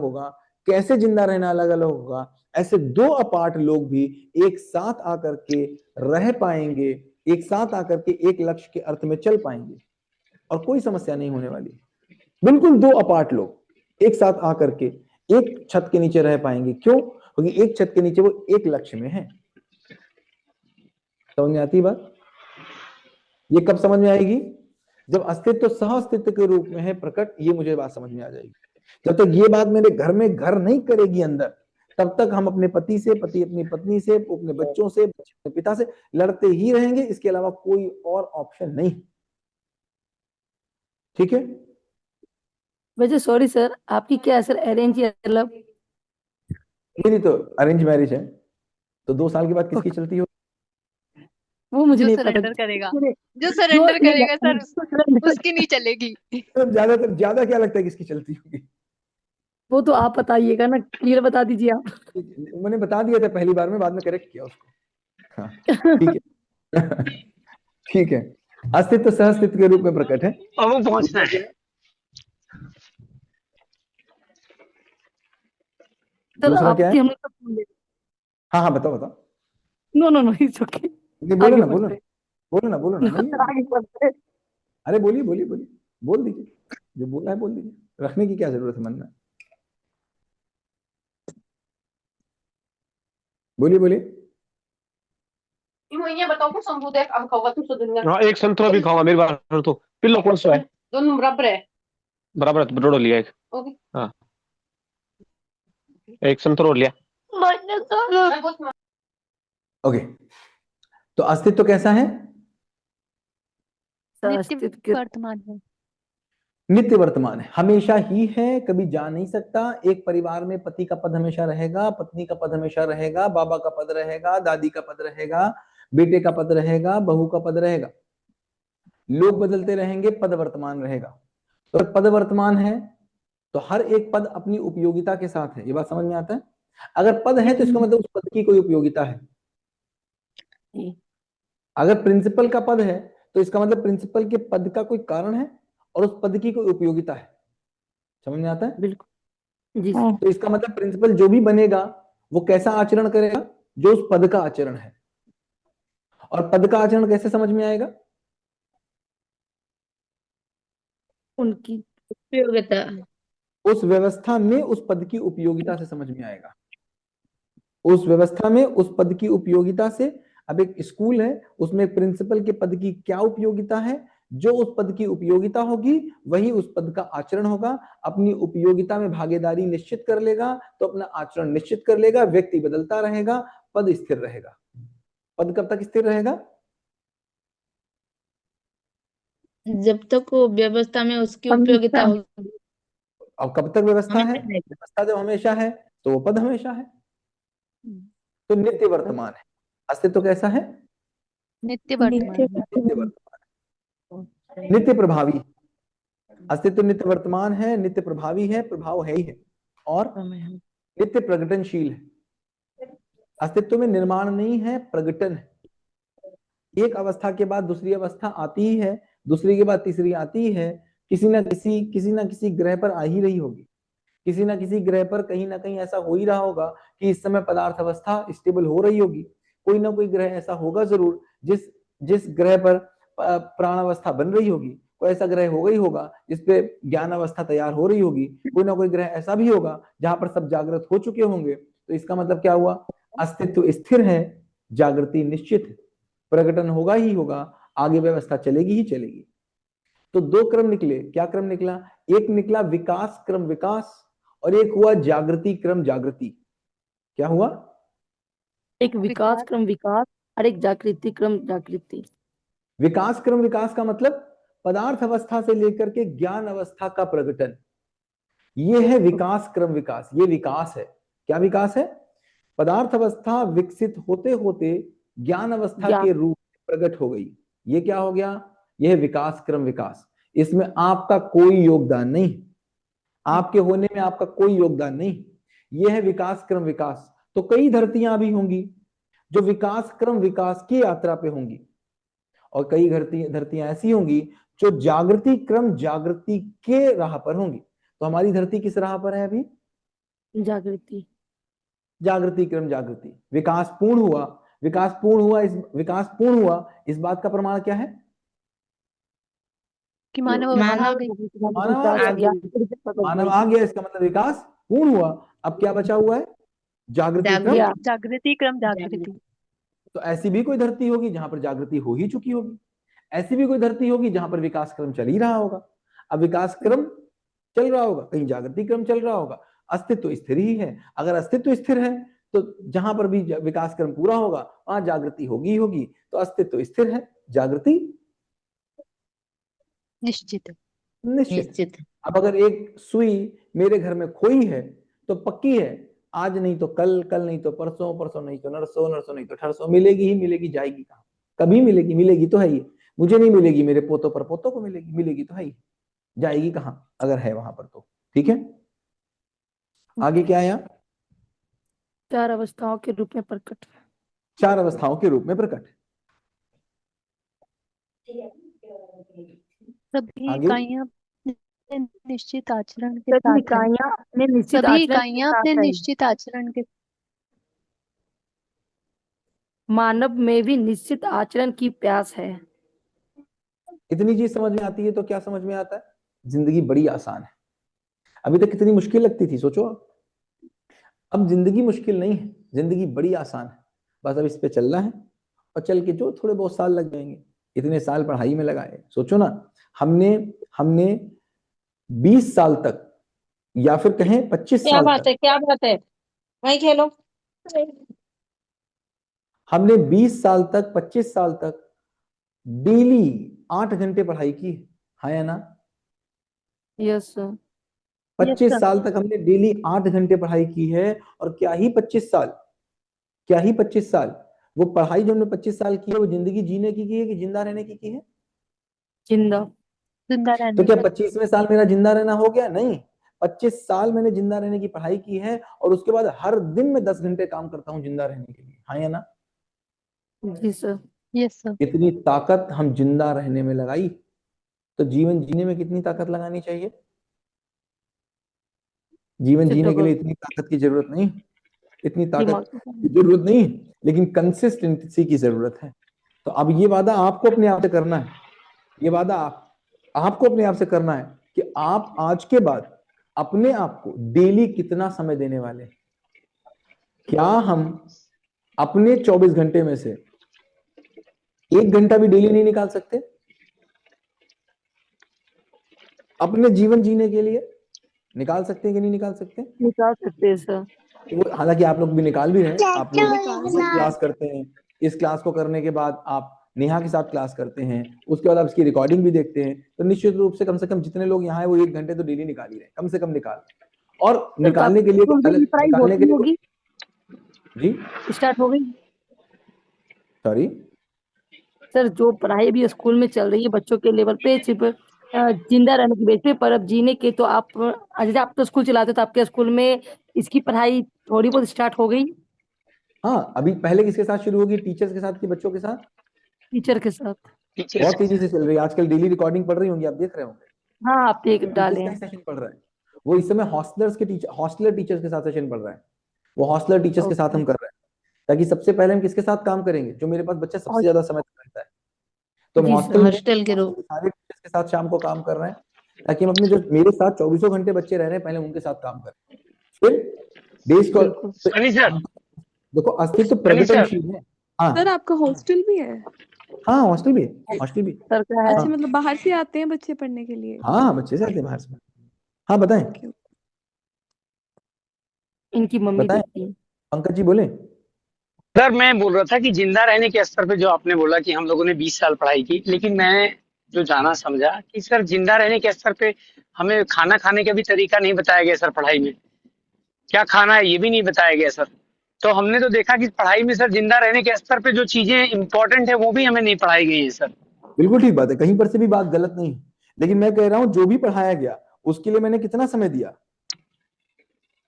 होगा, ऐसे दो अपार्ट लोग भी एक साथ आकर के रह पाएंगे, एक साथ आकर के एक लक्ष्य के अर्थ में चल पाएंगे, और कोई समस्या नहीं होने वाली। बिल्कुल दो अपार्ट लोग एक साथ आकर के एक छत के नीचे रह पाएंगे। क्यों? क्योंकि एक छत के नीचे वो एक लक्ष्य में है। समझ में आती है बात? ये कब समझ में आएगी? जब अस्तित्व सह अस्तित्व के रूप में है प्रकट, ये मुझे बात समझ में आ जाएगी। जब तक ये बात मेरे घर में घर नहीं करेगी अंदर, तब तक हम अपने पति से, पति अपनी पत्नी से, अपने बच्चों से, बच्चे अपने पिता से लड़ते ही रहेंगे, इसके अलावा कोई और ऑप्शन नहीं। ठीक है? वैसे सॉरी सर, आपकी क्या है सर, अरेंज या लव? मेरी तो अरेंज मैरिज है, तो 2 साल के बाद किसकी चलती हो? वो मुझे जो नहीं पता। सरेंडर करेगा, जो सरेंडर करेगा सर, उसकी नहीं चलेगी। तो ज्यादा क्या लगता है किसकी चलती होगी? वो तो आप बताइएगा ना, क्लियर बता दीजिए आप। मैंने बता दिया था पहली बार में, बाद में करेक्ट किया उसको। हाँ, ठीक है। ठीक है, अस्तित्व सह अस्तित्व के रूप में प्रकट है। अब वो पहुंचना है। सर दूसरा क्या है? आपकी हमने सब सुन लिया। हाँ हाँ, बताओ बताओ। No no no, it's okay. नहीं, बोलो आगे ना, बोलो ना, बढ़ते बोलो ना, बोलो ना। हैं। नहीं, आगे बढ़ते हैं। अरे बोलिए बोलिए बोलिए, बोल दीजिए, जो बोला है बोल दीजिए, रखने की क्या जरूरत है मन में? बोलिए बोलिए। हाँ, एक संतरा भी खाऊंगा मेरी बात सुनो तो। पिल्लो कौन सा है? दोनों बराबर है। बराबर है तो बरोड़ो लिया एक। ओके। हाँ, एक संतरा और लिया। ओके, तो अस्तित्व कैसा है? सर नित्य अस्तित्व के वर्तमान है। नित्य वर्तमान है, हमेशा ही है, कभी जा नहीं सकता। एक परिवार में पति का पद हमेशा रहेगा, पत्नी का पद हमेशा रहेगा, बाबा का पद रहेगा, दादी का पद रहेगा, बेटे का पद रहेगा, बहू का पद रहेगा। लोग बदलते रहेंगे, पद वर्तमान रहेगा। तो अगर पद वर्तमान है तो हर एक पद अपनी उपयोगिता के साथ है। ये बात समझ में आता है? अगर पद है तो इसका मतलब उस पद की कोई उपयोगिता है। अगर प्रिंसिपल का पद है तो इसका मतलब प्रिंसिपल के पद का कोई कारण है और उस पद की कोई उपयोगिता है। समझ में आता है? बिल्कुल जी। तो इसका मतलब प्रिंसिपल जो भी बनेगा वो कैसा आचरण करेगा? जो उस पद का आचरण है। और पद का आचरण कैसे समझ में आएगा? उनकी उपयोगिता। उस व्यवस्था में उस पद की उपयोगिता से समझ में आएगा। उस व्यवस्था में उस पद की उपयोगिता से। अब एक स्कूल है, उसमें प्रिंसिपल के पद की क्या उपयोगिता है? जो उस पद की उपयोगिता होगी वही उस पद का आचरण होगा। अपनी उपयोगिता में भागीदारी निश्चित कर लेगा तो अपना आचरण निश्चित कर लेगा। व्यक्ति बदलता रहेगा, पद स्थिर रहेगा। पद कब तक स्थिर रहेगा? जब तक वो व्यवस्था में उसकी उपयोगिता होगी। अब कब तक व्यवस्था है? हमेशा रहेगा। व्यवस्था जब हमेशा है तो वो पद हमेशा है। तो नित्य वर्तमान है। अस्तित्व कैसा है? नित्य वर्तमान है। नित्य वर्तमान, नित्य प्रभावी। अस्तित्व नित्य वर्तमान है, नित्य प्रभावी है, प्रभाव है ही है, और नित्य प्रगटनशील है। अस्तित्व में निर्माण नहीं है, प्रगटन है। एक अवस्था के बाद दूसरी अवस्था आती ही है, दूसरी के बाद तीसरी आती ही है। किसी ना किसी ग्रह पर आ ही रही होगी। किसी ना किसी ग्रह पर कहीं ना कहीं ऐसा हो ही रहा होगा कि इस समय पदार्थ अवस्था स्टेबल हो रही होगी। कोई ना कोई ग्रह ऐसा होगा जरूर जिस जिस ग्रह पर प्राण अवस्था बन रही होगी। कोई ऐसा ग्रह होगा ही होगा जिसपे ज्ञान अवस्था तैयार हो रही होगी। कोई ना कोई ग्रह ऐसा भी होगा जहां पर सब जागृत हो चुके होंगे। तो इसका मतलब क्या हुआ? अस्तित्व स्थिर है, जागृति निश्चित है, प्रकटन होगा ही होगा, आगे व्यवस्था चलेगी ही चलेगी। तो 2 क्रम निकले। क्या क्रम निकला? एक निकला विकास क्रम विकास, और एक हुआ जागृति क्रम जागृति। क्या हुआ? एक विकास क्रम विकास और एक जागृति क्रम जागृति। विकास क्रम विकास का मतलब पदार्थ अवस्था से लेकर के ज्ञान अवस्था का प्रकटन। ये है विकास क्रम विकास। ये विकास है। क्या विकास है? पदार्थ अवस्था विकसित होते होते ज्ञान अवस्था के रूप में प्रकट हो गई। ये क्या हो गया? यह विकास क्रम विकास। इसमें आपका कोई योगदान नहीं, आपके होने में आपका कोई योगदान नहीं। यह है विकास क्रम विकास। तो कई धरतियां भी होंगी जो विकास क्रम विकास की यात्रा पे होंगी, और कई धरतियां ऐसी होंगी जो जागृति क्रम जागृति के राह पर होंगी। तो हमारी धरती किस राह पर है अभी? जागृति। जागृति क्रम जागृति। विकास पूर्ण हुआ, विकास पूर्ण हुआ। इस विकास पूर्ण हुआ, इस बात का प्रमाण क्या है? कि मानव अवस्था आ गई। मानव आ गया, इसका मतलब विकास पूर्ण हुआ। अब क्या बचा हुआ है? जागृति क्रम जागृति क्रम जागृति। तो ऐसी भी कोई धरती होगी जहां पर जागृति हो ही चुकी होगी, ऐसी भी कोई धरती होगी जहां पर विकास क्रम चल ही रहा होगा। अब विकास क्रम चल रहा होगा, कहीं जागृति क्रम चल रहा होगा, अस्तित्व स्थिर ही है। अगर अस्तित्व स्थिर है तो जहां पर भी विकास क्रम पूरा होगा वहां जागृति होगी ही होगी, तो अस्तित्व स्थिर है, जागृति निश्चित है। निश्चित। निश्चित है। अब अगर एक सुई मेरे घर में खोई है तो पक्की है, आज नहीं तो कल, कल नहीं तो परसों, परसों नहीं तो नरसों, नरसों नहीं तो ठरसों मिलेगी ही मिलेगी, जाएगी कहाँ? कभी मिलेगी, मिलेगी तो है ही, मुझे नहीं मिलेगी, मेरे पोतों पर पोतों को मिलेगी, मिलेगी तो है ही, जाएगी कहाँ अगर है वहां पर तो। ठीक है, आगे क्या आया? 4 अवस्थाओं के रूप में प्रकट। 4 अवस्थाओं के रूप में प्रकट। सभी आगे? इकाइयां अपने निश्चित आचरण के सभी साथ है। इकाइयां अपने निश्चित सभी आचरण इकाइयां के अपने साथ है। निश्चित आचरण के मानव में भी निश्चित आचरण की प्यास है। इतनी चीज समझ में आती है तो क्या समझ में आता है? जिंदगी बड़ी आसान है। अभी तक कितनी मुश्किल लगती थी, सोचो आप। अब जिंदगी मुश्किल नहीं है, जिंदगी बड़ी आसान है। बस अब इस पे चलना है और चल के जो थोड़े बहुत साल लग जाएंगे, इतने साल पढ़ाई में लगाए, सोचो ना, हमने 20 साल तक या फिर कहें 25 क्या साल बात तक, है, क्या बात है, वही खेलो। हमने 20 साल तक 25 साल तक डेली 8 घंटे पढ़ाई की, हाँ या ना? Yes sir. 25 साल तक हमने डेली 8 घंटे पढ़ाई की है। और क्या ही 25 साल, क्या ही 25 साल, वो पढ़ाई जो हमने 25 साल की है वो जिंदगी जीने की है कि जिंदा रहने की है? जिंदा। जिंदा तो रहने क्या का 25वें साल मेरा जिंदा रहना हो गया? नहीं, 25 साल मैंने जिंदा रहने की पढ़ाई की है और उसके बाद हर दिन मैं 10 घंटे काम करता हूं जिंदा रहने के लिए, हाँ या ना? जी सर। Yes sir. इतनी ताकत हम जिंदा रहने में लगाई, तो जीवन जीने में कितनी ताकत लगानी चाहिए? जीवन जीने के लिए इतनी ताकत की जरूरत नहीं, इतनी ताकत की जरूरत नहीं, लेकिन कंसिस्टेंसी की जरूरत है। तो अब ये वादा आपको अपने आप से करना है, ये वादा आपको अपने आप से करना है कि आप आज के बाद अपने आप को डेली कितना समय देने वाले हैं। क्या हम अपने 24 घंटे में से 1 घंटा भी डेली नहीं निकाल सकते अपने जीवन जीने के लिए? निकाल सकते हैं कि नहीं निकाल सकते? निकाल सकते हैं सर। हालांकि आप लोग भी निकाल भी रहे हैं, आप लोग क्लास करते हैं, इस क्लास को करने के बाद आप नेहा के साथ क्लास करते हैं, उसके बाद आप इसकी रिकॉर्डिंग भी देखते हैं, तो निश्चित रूप से कम जितने लोग यहाँ है वो 1 घंटे तो डेली निकाल ही रहे हैं, कम से कम निकाल। और निकालने के लिए निकालने के लिए जी स्टार्ट हो गई सॉरी सर। जो पढ़ाई भी स्कूल में चल रही है बच्चों के लेवल पे सिर्फ जिंदा रहने की बेस पे, पर अब जीने के तो आप जैसे आप तो स्कूल चलाते, तो आपके स्कूल में इसकी पढ़ाई थोड़ी बहुत स्टार्ट हो गई? हाँ, अभी पहले किसके साथ शुरू होगी? टीचर्स के साथ कि बच्चों के साथ? टीचर के साथ। बहुत तेजी से चल रही है आजकल, डेली रिकॉर्डिंग पढ़ रही होंगी, आप देख रहे होंगे। हाँ, आप एक डाले टीचर्स हैं। का सेशन पढ़ रहा है वो इस समय, हॉस्टलर टीचर्स के साथ सेशन पढ़ रहा है वो, हॉस्टलर टीचर्स के साथ हम कर रहे हैं, ताकि सबसे पहले हम किसके साथ काम करेंगे? जो मेरे पास बच्चा सबसे ज्यादा समय रहता है, तो हम हॉस्टल के रूप सारे टीचर्स के साथ शाम को काम कर रहे हैं, ताकि हम अपने जो मेरे साथ 24 घंटे बच्चे रह रहे हैं पहले उनके साथ काम करें, फिर देश को। सनी सर, देखो अस्तित्व प्रगतिशील है। हाँ सर आपका हॉस्टल भी है? हाँ, हॉस्टल भी है, हॉस्टल भी। सर का है। अच्छा, मतलब बाहर से आते हैं बच्चे पढ़ने के लिए? हाँ, बच्चे से आते हैं बाहर से। हाँ बताएं, इनकी मम्मी बताएं देखती है। पंकज जी बोले। सर मैं बोल रहा था कि जिंदा रहने के स्तर पे जो आपने बोला कि हम लोगों ने 20 साल पढ़ाई की, लेकिन मैं जो जाना समझा कि सर जिंदा रहने के स्तर पे हमें खाना खाने का भी तरीका नहीं बताया गया सर, पढ़ाई में क्या खाना है ये भी नहीं बताया गया सर। तो हमने तो देखा कि पढ़ाई में सर जिंदा रहने के स्तर पे जो चीजें इंपॉर्टेंट है वो भी हमें नहीं पढ़ाई गई है सर। बिल्कुल ठीक बात है, कहीं पर से भी बात गलत नहीं है, लेकिन मैं कह रहा हूँ जो भी पढ़ाया गया उसके लिए मैंने कितना समय दिया?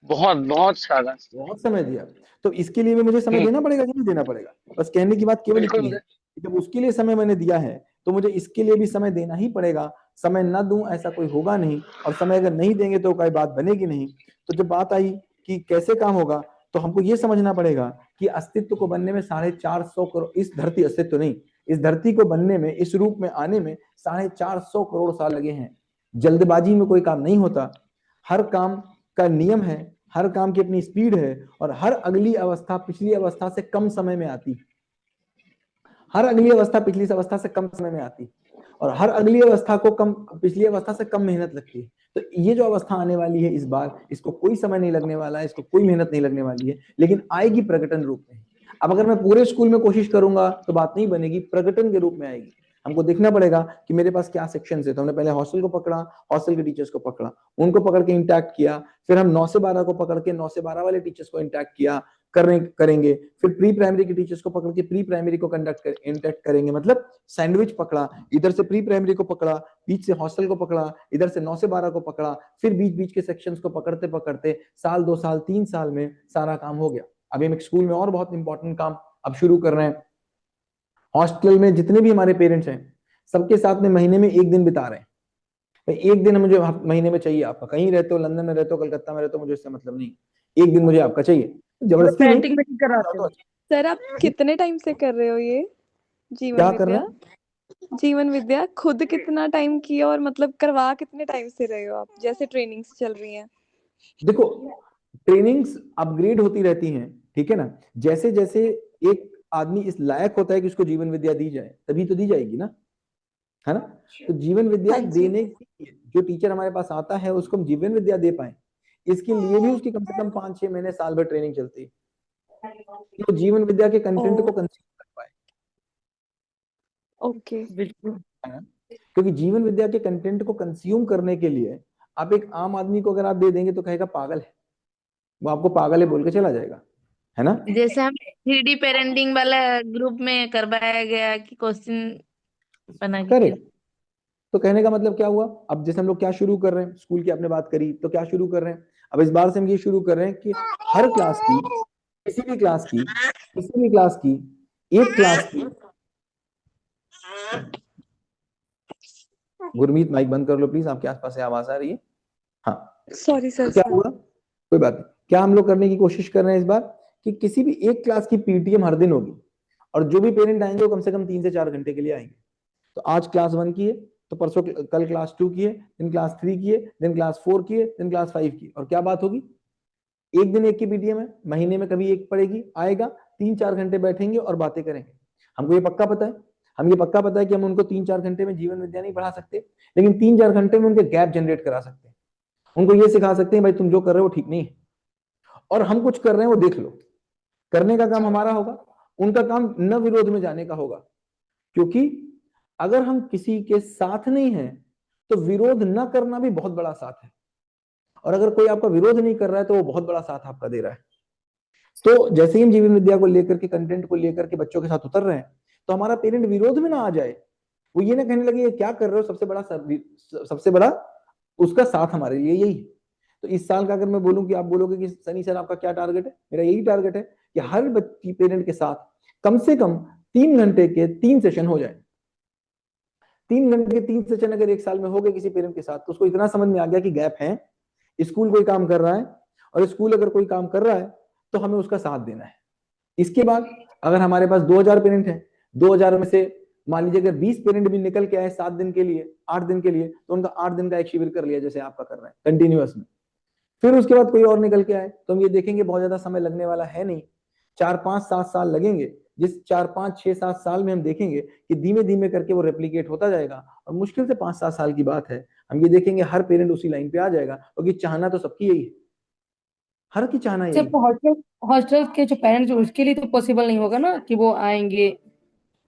बहुत बहुत सारा, बहुत समय दिया। तो इसके लिए भी मुझे समय देना पड़ेगा कि नहीं देना पड़ेगा? बस कहने की बात केवल इतनी है कि जब उसके लिए समय मैंने दिया है तो मुझे इसके लिए भी समय देना ही पड़ेगा। समय ना दूं ऐसा कोई होगा नहीं, और समय अगर नहीं देंगे तो कोई बात बनेगी नहीं। तो जब बात आई कि कैसे काम होगा, तो हमको ये समझना पड़ेगा कि अस्तित्व को बनने में 450 करोड़, इस धरती अस्तित्व नहीं, इस धरती को बनने में, इस रूप में आने में 450 करोड़ साल लगे हैं। जल्दबाजी में कोई काम नहीं होता, हर काम का नियम है, हर काम की अपनी स्पीड है, और हर अगली अवस्था पिछली अवस्था से कम समय में आती है। हर अगली अवस्था पिछली अवस्था से कम समय में आती है, और हर अगली अवस्था को पिछली अवस्था से कम मेहनत लगती है। तो ये जो अवस्था आने वाली है इस बार, इसको कोई समय नहीं लगने वाला है, इसको कोई मेहनत नहीं लगने वाली है, लेकिन आएगी प्रकटन रूप में। अब अगर मैं पूरे स्कूल में कोशिश करूंगा तो बात नहीं बनेगी, प्रकटन के रूप में आएगी। हमको देखना पड़ेगा कि मेरे पास क्या सेक्शन है। तो हमने पहले हॉस्टल को पकड़ा, हॉस्टल के टीचर्स को पकड़ा, उनको पकड़ के इंटैक्ट किया, फिर हम 9 से 12 को पकड़ के 9 से 12 वाले टीचर्स को इंटैक्ट किया करेंगे, फिर प्री प्राइमरी के टीचर्स को पकड़ के प्री प्राइमरी को इंटैक्ट करेंगे। मतलब सैंडविच पकड़ा, इधर से प्री प्राइमरी को पकड़ा, बीच से हॉस्टल को पकड़ा, इधर से 9 से 12 को पकड़ा, फिर बीच बीच के सेक्शंस को पकड़ते पकड़ते साल 2 साल 3 साल में सारा काम हो गया। अभी हम एक स्कूल में और बहुत इंपॉर्टेंट काम अब शुरू कर रहे हैं। हॉस्टल में जितने भी हमारे पेरेंट्स हैं सबके साथ में महीने में 1 दिन बिता रहे हैं। भाई 1 दिन मुझे महीने में चाहिए आपका, कहीं रहते हो, लंदन में रहते हो, कलकत्ता में रहते हो, मुझे इससे मतलब नहीं, 1 दिन मुझे आपका चाहिए, जबरदस्ती नहीं। पेंटिंग में कराते हो? सर आप कितने टाइम से कर रहे हो ये जीवन क्या कर रहे विद्या? हैं? जीवन विद्या खुद कितना टाइम किया और मतलब करवा कितने टाइम से रहे हो आप, जैसे ट्रेनिंग्स चल रही हैं? देखो ट्रेनिंग्स अपग्रेड होती रहती हैं, ठीक है ना। जैसे जैसे एक आदमी इस लायक होता है कि उसको जीवन विद्या दी जाए, तभी तो दी जाएगी ना, है ना। तो जीवन विद्या देने के लिए जो टीचर हमारे पास आता है उसको हम जीवन विद्या दे पाए, इसके लिए भी उसकी कम से कम 5-6 महीने साल भर ट्रेनिंग चलती है, तो जीवन विद्या के कंटेंट को कंज्यूम कर पाए। ओके, बिल्कुल। क्योंकि जीवन विद्या के कंटेंट को कंज्यूम करने के लिए आप एक आम आदमी को अगर आप दे देंगे तो कहेगा पागल है, वो आपको पागल है बोल के चला जाएगा, है ना। जैसे हम 3D पेरेंटिंग वाला ग्रुप में करवाया गया कि क्वेश्चन बना के करेक्ट। तो कहने का मतलब क्या हुआ, अब जैसे हम लोग क्या शुरू कर रहे हैं, स्कूल की आपने बात करी, तो क्या शुरू कर रहे हैं, अब इस बार से हम ये शुरू कर रहे हैं कि हर क्लास की, किसी भी क्लास की, एक क्लास की, गुरमीत माइक बंद कर लो प्लीज, आपके आसपास से आवाज आ रही है। हाँ सॉरी सर। क्या हुआ, कोई बात नहीं। क्या हम लोग करने की कोशिश कर रहे हैं इस बार कि किसी भी एक क्लास की पीटीएम हर दिन होगी, और जो भी पेरेंट आएंगे वो कम से कम 3 से 4 घंटे के लिए आएंगे। तो आज क्लास 1 की है, तो परसों कल क्लास 2 की है, दिन क्लास 3 की है, दिन क्लास 4 की है, दिन क्लास 5 की। और क्या बात होगी, एक दिन एक की पीटीएम है, महीने में कभी एक पड़ेगी, आएगा 3-4 घंटे बैठेंगे और बातें करेंगे। हमको ये पक्का पता है, कि हम उनको 3-4 घंटे में जीवन विद्या नहीं पढ़ा सकते, लेकिन 3-4 घंटे में उनके गैप जनरेट करा सकते हैं। उनको ये सिखा सकते हैं भाई तुम जो कर रहे हो ठीक नहीं है, और हम कुछ कर रहे हैं वो देख लो। करने का काम हमारा होगा, उनका काम न विरोध में जाने का होगा। क्योंकि अगर हम किसी के साथ नहीं हैं तो विरोध न करना भी बहुत बड़ा साथ है, और अगर कोई आपका विरोध नहीं कर रहा है तो वो बहुत बड़ा साथ आपका दे रहा है। तो जैसे ही हम जीवन विद्या को लेकर के, कंटेंट को लेकर के बच्चों के साथ उतर रहे हैं, तो हमारा पेरेंट विरोध में ना आ जाए, वो ये ना कहने लगे ये क्या कर रहे हो, सबसे बड़ा उसका साथ हमारे लिए यही है। तो इस साल का अगर मैं बोलूं कि आप बोलोगे कि सनी सर आपका क्या टारगेट है, मेरा यही टारगेट है कि हर बच्ची पेरेंट के साथ कम से कम 3 घंटे के 3 सेशन हो जाए। 3 घंटे के 3 सेशन अगर एक साल में हो गए किसी पेरेंट के साथ, तो उसको इतना समझ में आ गया कि गैप है, स्कूल कोई काम कर रहा है, और स्कूल अगर कोई काम कर रहा है तो हमें उसका साथ देना है। इसके बाद अगर हमारे पास 2000 पेरेंट हैं, 2000 में से मान लीजिए अगर 20 पेरेंट भी निकल के आए 7 दिन के लिए, 8 दिन के लिए, तो उनका 8 दिन का एक शिविर कर लिया जैसे आपका कर रहे हैं कंटिन्यूअस में। फिर उसके बाद कोई और निकल के आए, तो हम ये देखेंगे बहुत ज्यादा समय लगने वाला है नहीं, 4-5-7 साल लगेंगे। जिस 4-5-6-7 साल में हम देखेंगे कि धीमे धीमे करके वो रेप्लिकेट होता जाएगा, और मुश्किल से 5-7 साल की बात है, हम ये देखेंगे हर पेरेंट उसी लाइन पे आ जाएगा, क्योंकि चाहना तो सबकी यही है, हर की चाहना यही है। हॉस्टल के जो पेरेंट्स उसके लिए तो पॉसिबल नहीं होगा ना कि वो आएंगे।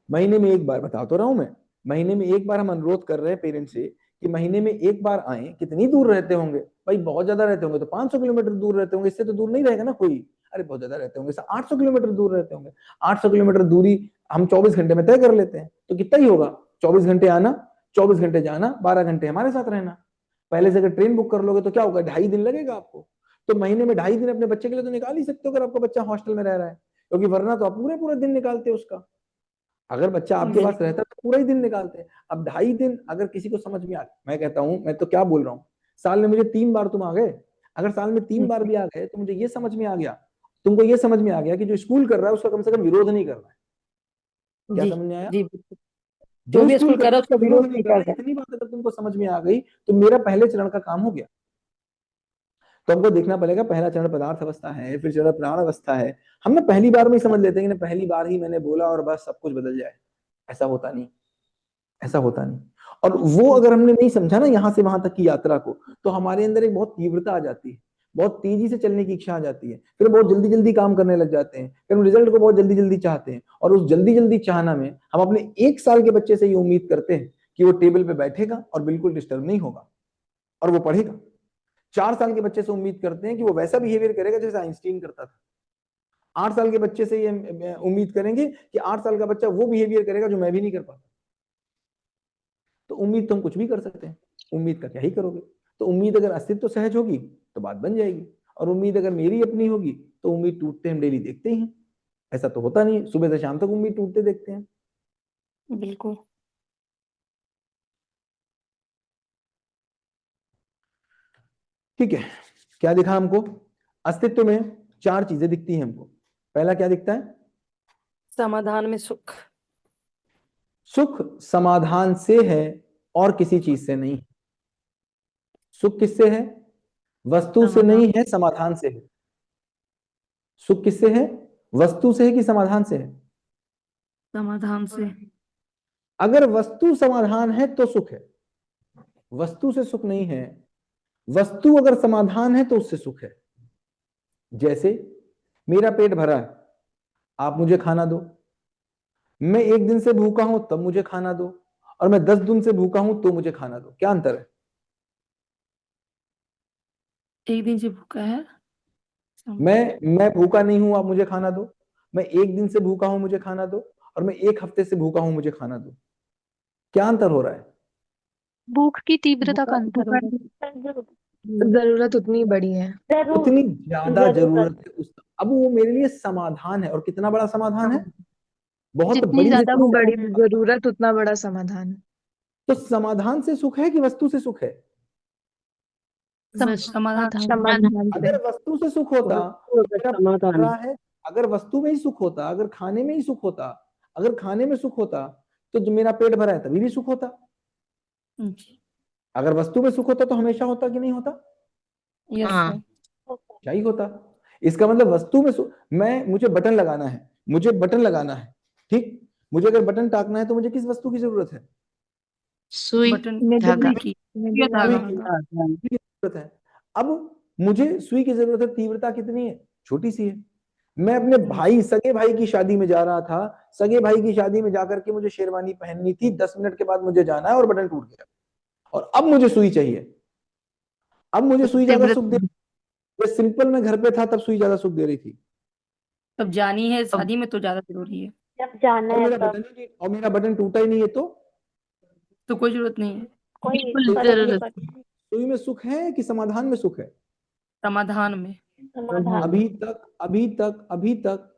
महीने में एक बार, बता तो रहा हूं मैं, महीने में एक बार हम अनुरोध कर रहे हैं पेरेंट्स से कि महीने में एक बार आए। कितनी दूर रहते होंगे भाई, बहुत ज्यादा रहते होंगे तो 500 किलोमीटर दूर रहते होंगे, इससे तो दूर नहीं रहेगा ना कोई। अरे बहुत ज्यादा रहते होंगे, 800 किलोमीटर दूर रहते होंगे, 800 किलोमीटर दूरी हम 24 घंटे में तय कर लेते हैं, तो कितना ही होगा, 24 घंटे आना, 24 घंटे जाना, 12 घंटे हमारे साथ रहना। पहले से अगर ट्रेन बुक कर लोगे तो क्या होगा, 2.5 दिन लगेगा आपको। तो महीने में 2.5 दिन अपने बच्चे के लिए तो निकाल ही सकते हो, अगर आपका बच्चा हॉस्टल में रह रहा है, क्योंकि वरना तो आप पूरे पूरे दिन निकालते उसका। अगर बच्चा आपके पास रहता तो पूरा ही दिन निकालते हैं। अब 2.5 दिन अगर किसी को समझ में आ, मैं कहता हूं, मैं तो क्या बोल रहा हूँ, साल में मुझे 3 बार तुम आ गए, अगर साल में 3 बार भी आ गए तो मुझे ये समझ में आ गया, तुमको ये समझ में आ गया कि जो स्कूल कर रहा है उसका कम से कम विरोध नहीं करना है। क्या समझ में आया? जो भी स्कूल कर रहा है उसका विरोध नहीं करना है। इतनी बात अगर तुमको समझ में आ गई तो मेरा पहले चरण का काम हो गया। तो हमको देखना पड़ेगा, पहला चरण पदार्थ अवस्था है, फिर चरण प्राण अवस्था है। हम ना पहली बार में ही समझ लेते हैं कि ना पहली बार ही मैंने बोला और बस सब कुछ बदल जाए। ऐसा होता नहीं, ऐसा होता नहीं। और वो अगर हमने नहीं समझा ना यहाँ से वहां तक की यात्रा को, तो हमारे अंदर एक बहुत तीव्रता आ जाती है, बहुत तेजी से चलने की इच्छा आ जाती है, फिर बहुत जल्दी जल्दी काम करने लग जाते हैं, फिर हम रिजल्ट को बहुत जल्दी जल्दी चाहते हैं। और उस जल्दी जल्दी चाहना में हम अपने 1 साल के बच्चे से ये उम्मीद करते हैं कि वो टेबल पे बैठेगा और बिल्कुल डिस्टर्ब नहीं होगा और वो पढ़ेगा। 4 साल के बच्चे से उम्मीद करते हैं कि वो वैसा बिहेवियर करेगा जैसे आइंस्टीन करता था। 8 साल के बच्चे से ये उम्मीद करेंगे कि 8 साल का बच्चा वो बिहेवियर करेगा जो मैं भी नहीं कर पाता। तो उम्मीद तो हम कुछ भी कर सकते हैं, उम्मीद का क्या ही करोगे। तो उम्मीद अगर अस्तित्व सहज होगी तो बात बन जाएगी, और उम्मीद अगर मेरी अपनी होगी तो उम्मीद टूटते हम डेली देखते ही हैं। ऐसा तो होता नहीं, सुबह से शाम तक उम्मीद टूटते देखते हैं। बिल्कुल। ठीक है, क्या दिखा हमको? अस्तित्व में 4 चीजें दिखती हैं हमको। पहला क्या दिखता है? समाधान में सुख। सुख समाधान से है और किसी चीज से नहीं। सुख किससे है? वस्तु से समाधान। नहीं है, समाधान से है। सुख किससे है? वस्तु से है कि समाधान से है? समाधान से। अगर वस्तु समाधान है तो सुख है, वस्तु से सुख नहीं है। वस्तु अगर समाधान है तो उससे सुख है। जैसे मेरा पेट भरा है, आप मुझे खाना दो। मैं 1 दिन से भूखा हूं तब मुझे खाना दो, और मैं 10 दिन से भूखा हूं तो मुझे खाना दो। क्या अंतर है? 1 दिन से भूखा है। मैं भूखा नहीं हूं, आप मुझे खाना दो। मैं 1 दिन से भूखा हूं, मुझे खाना दो। और मैं 1 हफ्ते से भूखा हूं, मुझे खाना दो। क्या अंतर हो रहा है? भूख की तीव्रता का अंतर होगा। जरूरत उतनी बड़ी है। उतनी ज्यादा जरूरत है उस, अब वो मेरे लिए समाधान है। और कितना बड़ा समाधान है? बहुत जितनी बड़ी ज्यादा जितनी भूख बड़ी जरूरत उतना बड़ा समाधान। तो समाधान से सुख है कि वस्तु से सुख है? समाधान। समाधान से। अगर वस्तु से सुख होता तो मेरा पेट भरा है, अगर वस्तु में ही सुख होता, अगर खाने में ही सुख होता, अगर खाने में सुख होता तो जो मेरा पेट भरा है तभी भी सुख होता। जी। अगर वस्तु में सुख होता तो हमेशा होता कि नहीं होता? Yes sir. क्या ही होता। इसका मतलब वस्तु में सुख, मुझे बटन लगाना है, मुझे बटन लगाना है, ठीक। मुझे अगर बटन टाकना है तो मुझे किस वस्तु की जरूरत है? सुई, बटन। धागा। की। निडल धागा। सुई की जरूरत है। अब मुझे सुई की जरूरत है, तीव्रता कितनी है? छोटी सी है। मैं अपने भाई, सगे भाई की शादी में जा रहा था, सगे भाई की शादी में जाकर के मुझे शेरवानी पहननी थी, 10 मिनट के बाद मुझे जाना है और बटन टूट गया, और अब मुझे सुई चाहिए। अब मुझे सुई ज्यादा सुख दे, ये सिंपल मैं घर पे था तब सुई ज्यादा सुख दे रही थी। तब जानी है शादी में तो ज्यादा जरूरी है। जब जाना और है मेरा तब बटन ही नहीं, और मेरा बटन टूटा ही नहीं है तो कोई जरूरत नहीं है। कोई बिल्कुल फर्क नहीं जरूरत। पड़ता। सुई में सुख है कि समाधान में सुख है? समाधान में। समाधान। अभी तक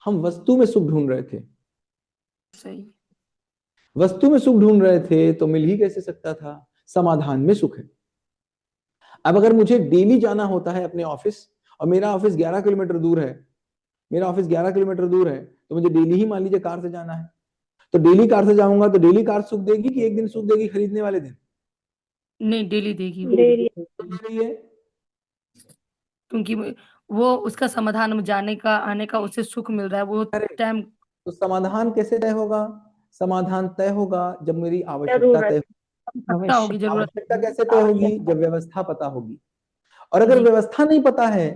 हम वस्तु में सुख ढूंढ रहे थे। सही। वस्तु में सुख ढूंढ रहे थे तो मिल ही कैसे सकता था? समाधान में सुख है। अब अगर मुझे डेली जाना होता है अपने ऑफिस, और मेरा ऑफिस 11 किलोमीटर दूर है, मेरा ऑफिस 11 किलोमीटर दूर है, तो मुझे डेली ही मान लीजिए कार से जाना है, तो डेली कार से जाऊंगा तो डेली कार सुख देगी कि एक दिन सुख देगी खरीदने वाले दिन? नहीं, डेली देगी वो। डेली। तो दे रही है। क्योंकि वो उसका समाधान में जाने का आने का उससे सुख मिल रहा है वो टाइम। तो समाधान कैसे तय होगा? समाधान तय होगा जब मेरी आवश्यकता जरूरत। तय। पता होगी जरूरत। आवश्यकता कैसे तय होगी? जब व्यवस्था पता होगी। और अगर व्यवस्था नहीं पता है,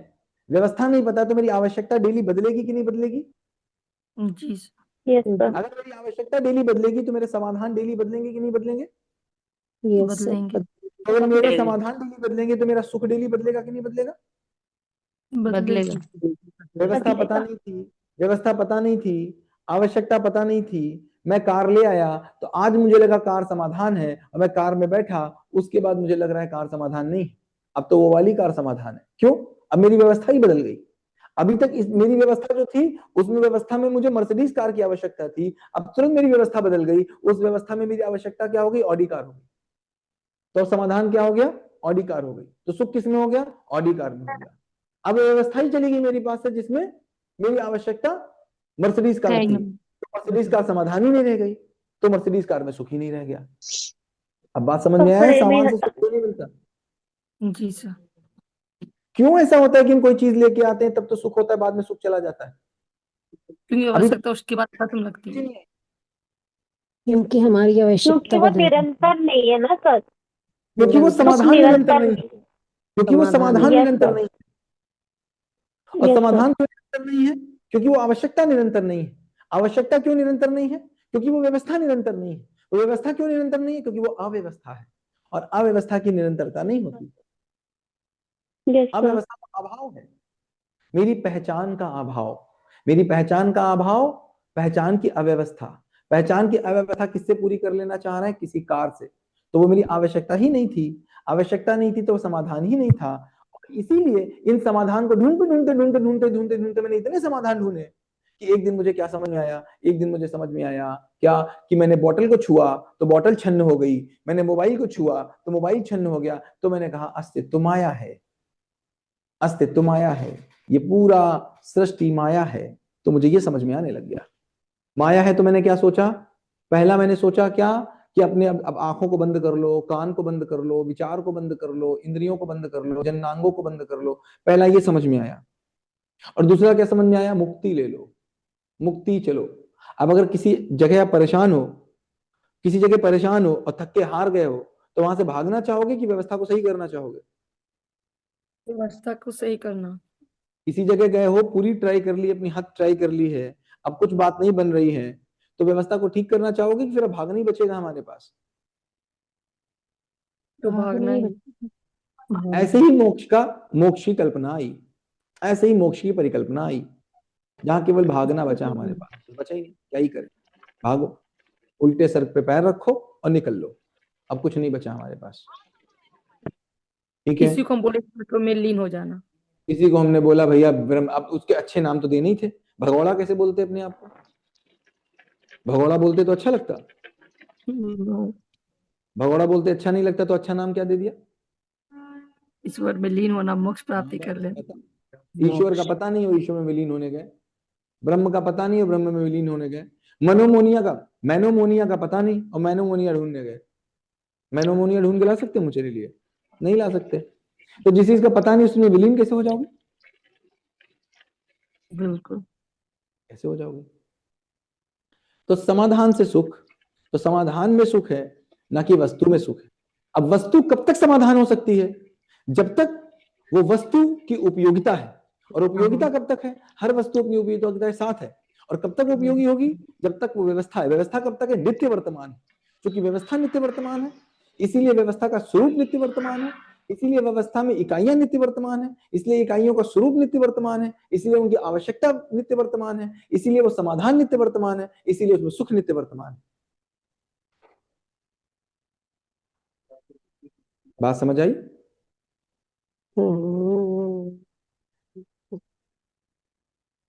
व्यवस्था नहीं पता, तो मेरी आवश्यकता डेली बदलेगी कि नहीं बदलेगी? जी। Yes sir. अगर मेरी आवश्यकता डेली बदलेगी तो मेरे समाधान डेली बदलेंगे कि नहीं बदलेंगे? बदलेंगे। तो अगर मेरे समाधान डेली बदलेंगे तो मेरा सुख डेली बदलेगा कि नहीं बदलेगा? बदलेगा। व्यवस्था पता नहीं थी, व्यवस्था पता नहीं थी, आवश्यकता पता नहीं थी, मैं कार ले आया, तो आज मुझे लगा कार समाधान है, और मैं कार में बैठा, उसके बाद मुझे लग रहा है कार समाधान नहीं, अब तो वो वाली कार समाधान है। क्यों? अब मेरी व्यवस्था ही बदल गई। अभी तक मेरी व्यवस्था जो थी, उसमें व्यवस्था में मुझे मर्सिडीज कार की आवश्यकता थी, अब तुरंत मेरी व्यवस्था बदल गई, उस व्यवस्था में मेरी आवश्यकता क्या हो गई? ऑडी कार हो गई। तो समाधान क्या हो गया? ऑडी कार हो गई। तो सुख किसमें हो गया? ऑडी कार में हो गया। अब व्यवस्था ही चली गई मेरी पास से जिसमें मेरी आवश्यकता मर्सिडीज कार थी, तो मर्सिडीज कार समाधान ही नहीं रह गई, तो मर्सिडीज कार में सुख ही नहीं रह गया। अब बात समझ में आया? सामान से सुख क्यों नहीं मिलता? जी सर। क्यों ऐसा होता है कि हम कोई चीज लेके आते हैं तब तो सुख होता है, बाद में सुख चला जाता है? क्योंकि अभी आवश्यकता उसके बाद खत्म लगती है। क्योंकि हमारी आवश्यकता क्योंकि वो निरंतर नहीं है ना सर, क्योंकि वो समाधान निरंतर नहीं है, क्योंकि वो समाधान Yes, निरंतर sir. नहीं है। और Yes, समाधान क्यों निरंतर नहीं है? क्योंकि वो आवश्यकता निरंतर नहीं है। आवश्यकता क्यों निरंतर नहीं है? क्योंकि वो व्यवस्था निरंतर नहीं है। वो व्यवस्था क्यों निरंतर नहीं है? क्योंकि वो अव्यवस्था है, और अव्यवस्था की निरंतरता नहीं होती। Yes, sir. अव्यवस्था का अभाव है, मेरी पहचान का अभाव, मेरी पहचान का अभाव, पहचान की अव्यवस्था। पहचान की अव्यवस्था किससे पूरी कर लेना चाह रहे हैं? किसी कार से। तो वो मेरी आवश्यकता ही नहीं थी, आवश्यकता नहीं थी तो वो समाधान ही नहीं था। और इसीलिए इन समाधान को ढूंढते ढूंढते ढूंढते ढूंढते ढूंढते ढूंढते मैंने इतने समाधान ढूंढे कि एक दिन मुझे क्या समझ में आया, एक दिन मुझे समझ में आया क्या कि मैंने बोतल को छुआ तो बोतल छन्न हो गई, मैंने मोबाइल को छुआ तो मोबाइल छन्न हो गया। तो मैंने कहा अस्तित्व माया है, अस्तित्व माया है, ये पूरा सृष्टि माया है। तो मुझे ये समझ में आने लग गया माया है। तो मैंने क्या सोचा? पहला मैंने सोचा क्या कि अपने अब आंखों को बंद कर लो, कान को बंद कर लो, विचार को बंद कर लो, इंद्रियों को बंद कर लो, जन्नांगों को बंद कर लो। पहला ये समझ में आया। और दूसरा क्या समझ में आया? मुक्ति ले लो, मुक्ति चलो। अब अगर किसी जगह आप परेशान हो, किसी जगह परेशान हो और थक के हार गए हो, तो वहां से भागना चाहोगे कि व्यवस्था को सही करना चाहोगे? व्यवस्था को सही करना। किसी जगह गए हो, पूरी ट्राई कर ली, अपनी हद ट्राई कर ली है, अब कुछ बात नहीं बन रही है, तो व्यवस्था को ठीक करना चाहोगे कि फिर अब भागना ही बचेगा हमारे पास? तो भागना ही। ऐसे ही मोक्ष की कल्पना आई, ऐसे ही मोक्ष की परिकल्पना आई, जहां केवल भागना बचा हमारे पास। तो बचा ही नहीं, क्या ही करें? भागो, उल्टे सर पे पैर रखो और निकल लो, अब कुछ नहीं बचा हमारे पास। ठीक है, किसी को हम बोले तत्व में लीन हो जाना। किसी को हमने बोला भैया ब्रह्म, अब उसके अच्छे नाम तो देने ही थे। भगोड़ा कैसे बोलते अपने आप को? भगोड़ा बोलते तो अच्छा लगता, भगोड़ा बोलते अच्छा नहीं लगता, तो अच्छा नाम क्या दे दिया? ईश्वर में लीन होना, मोक्ष प्राप्ति कर ले। ईश्वर का पता नहीं हो, ईश्वर में विलीन होने गए। ब्रह्म का पता नहीं हो, ब्रह्म में विलीन होने गए। मैनोमोनिया का पता नहीं और मैनोमोनिया ढूंढने गए। मैनोमोनिया ढूंढ के ला सकते मुझे लिए? नहीं ला सकते। तो जिस चीज का पता नहीं उसमें विलीन कैसे हो जाओगे? बिल्कुल। कैसे हो जाओगे? तो समाधान से सुख, तो समाधान में सुख है, ना कि वस्तु में सुख है। अब वस्तु कब तक समाधान हो सकती है? जब तक वो वस्तु की उपयोगिता है। और उपयोगिता कब तक है? हर वस्तु अपनी उपयोगिता के साथ है। और कब तक उपयोगी होगी? जब तक वो व्यवस्था है। व्यवस्था कब तक है? नित्य वर्तमान। क्योंकि व्यवस्था नित्य वर्तमान है, इसीलिए व्यवस्था का स्वरूप नित्य वर्तमान है, इसीलिए व्यवस्था में इकाइयां नित्य वर्तमान है, इसलिए इकाइयों का स्वरूप नित्य वर्तमान है, इसीलिए उनकी आवश्यकता नित्य वर्तमान है, इसीलिए वो समाधान नित्य वर्तमान है, इसीलिए उसमें सुख नित्य वर्तमान है। बात समझ आई?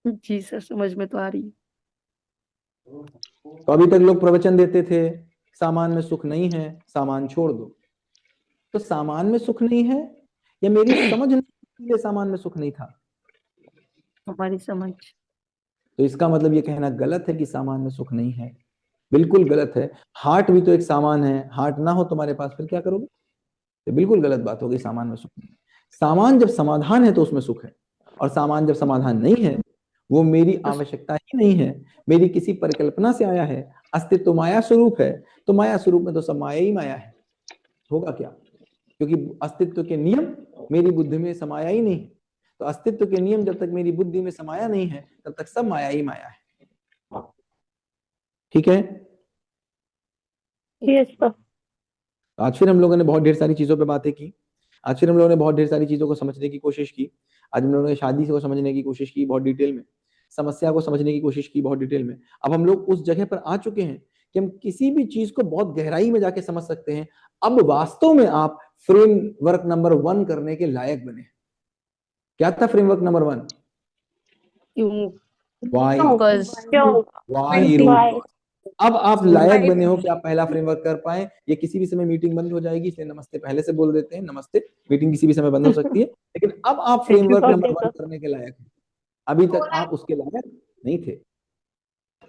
जी सर, समझ में तो आ रही है। तो अभी तक लोग प्रवचन देते थे सामान में सुख नहीं है, सामान छोड़ दो। तो सामान में सुख नहीं है या मेरी समझ नहीं, सामान में सुख नहीं था? हमारी समझ। तो इसका मतलब ये कहना गलत है कि सामान में सुख नहीं है। बिल्कुल गलत है। हार्ट भी तो एक सामान है, हार्ट ना हो तुम्हारे पास फिर क्या करोगे? तो बिल्कुल गलत बात होगी, सामान में सुख नहीं है। सामान जब समाधान है तो उसमें सुख है, और सामान जब समाधान नहीं है, वो मेरी आवश्यकता ही नहीं है, मेरी किसी परिकल्पना से आया है। अस्तित्व माया स्वरूप है, तो माया स्वरूप में तो सब माया ही माया है। होगा क्या? क्योंकि अस्तित्व के नियम मेरी बुद्धि में समाया ही नहीं। तो अस्तित्व के नियम जब तक मेरी बुद्धि में समाया नहीं है, तब तक सब माया ही माया है। ठीक है? आज फिर हम लोगों ने बहुत ढेर सारी चीजों पे बातें की। आज फिर हम लोगों ने बहुत ढेर सारी चीजों को समझने की कोशिश की। आज हम लोगों ने शादी को समझने की कोशिश की बहुत डिटेल में, समस्या को समझने की कोशिश की बहुत डिटेल में। अब हम लोग उस जगह पर आ चुके हैं कि हम किसी भी चीज को बहुत गहराई में जाके समझ सकते हैं। अब वास्तव में आप फ्रेमवर्क नंबर 1 करने के लायक बने। क्या था फ्रेमवर्क नंबर 1? Y root. अब आप लायक बने हो कि आप पहला फ्रेमवर्क कर पाए। ये किसी भी समय मीटिंग बंद हो जाएगी, इसलिए नमस्ते पहले से बोल देते हैं। नमस्ते, मीटिंग किसी भी समय बंद हो सकती है, लेकिन अब आप फ्रेमवर्क नंबर 1 करने के लायक हैं। अभी तक आप उसके लायक नहीं थे।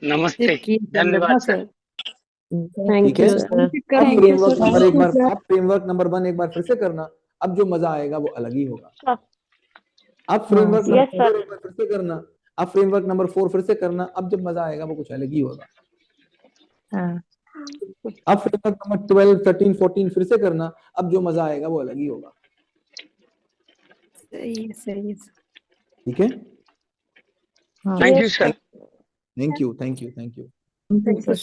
नमस्ते, धन्यवाद सर। ठीक है, अब फ्रेमवर्क नंबर आप फ्रेमवर्क नंबर 1 एक बार फिर से करना। अब जो मजा आएगा वो अलग ही होगा। अब फ्रेमवर्क नंबर 4 एक बार फिर से करना। अब फ्रेमवर्क नंबर 4 फिर से करना। अब जब मजा आएगा वो कुछ अलग ही होगा। अब फ्रेमवर्क नंबर 12, 13, 14 फिर से करना, अब जो मजा आएगा वो अलग ही होगा। सही है। ठीक है, thank you Yes, sir. Thank you, thank you, thank you. Thank you, sir.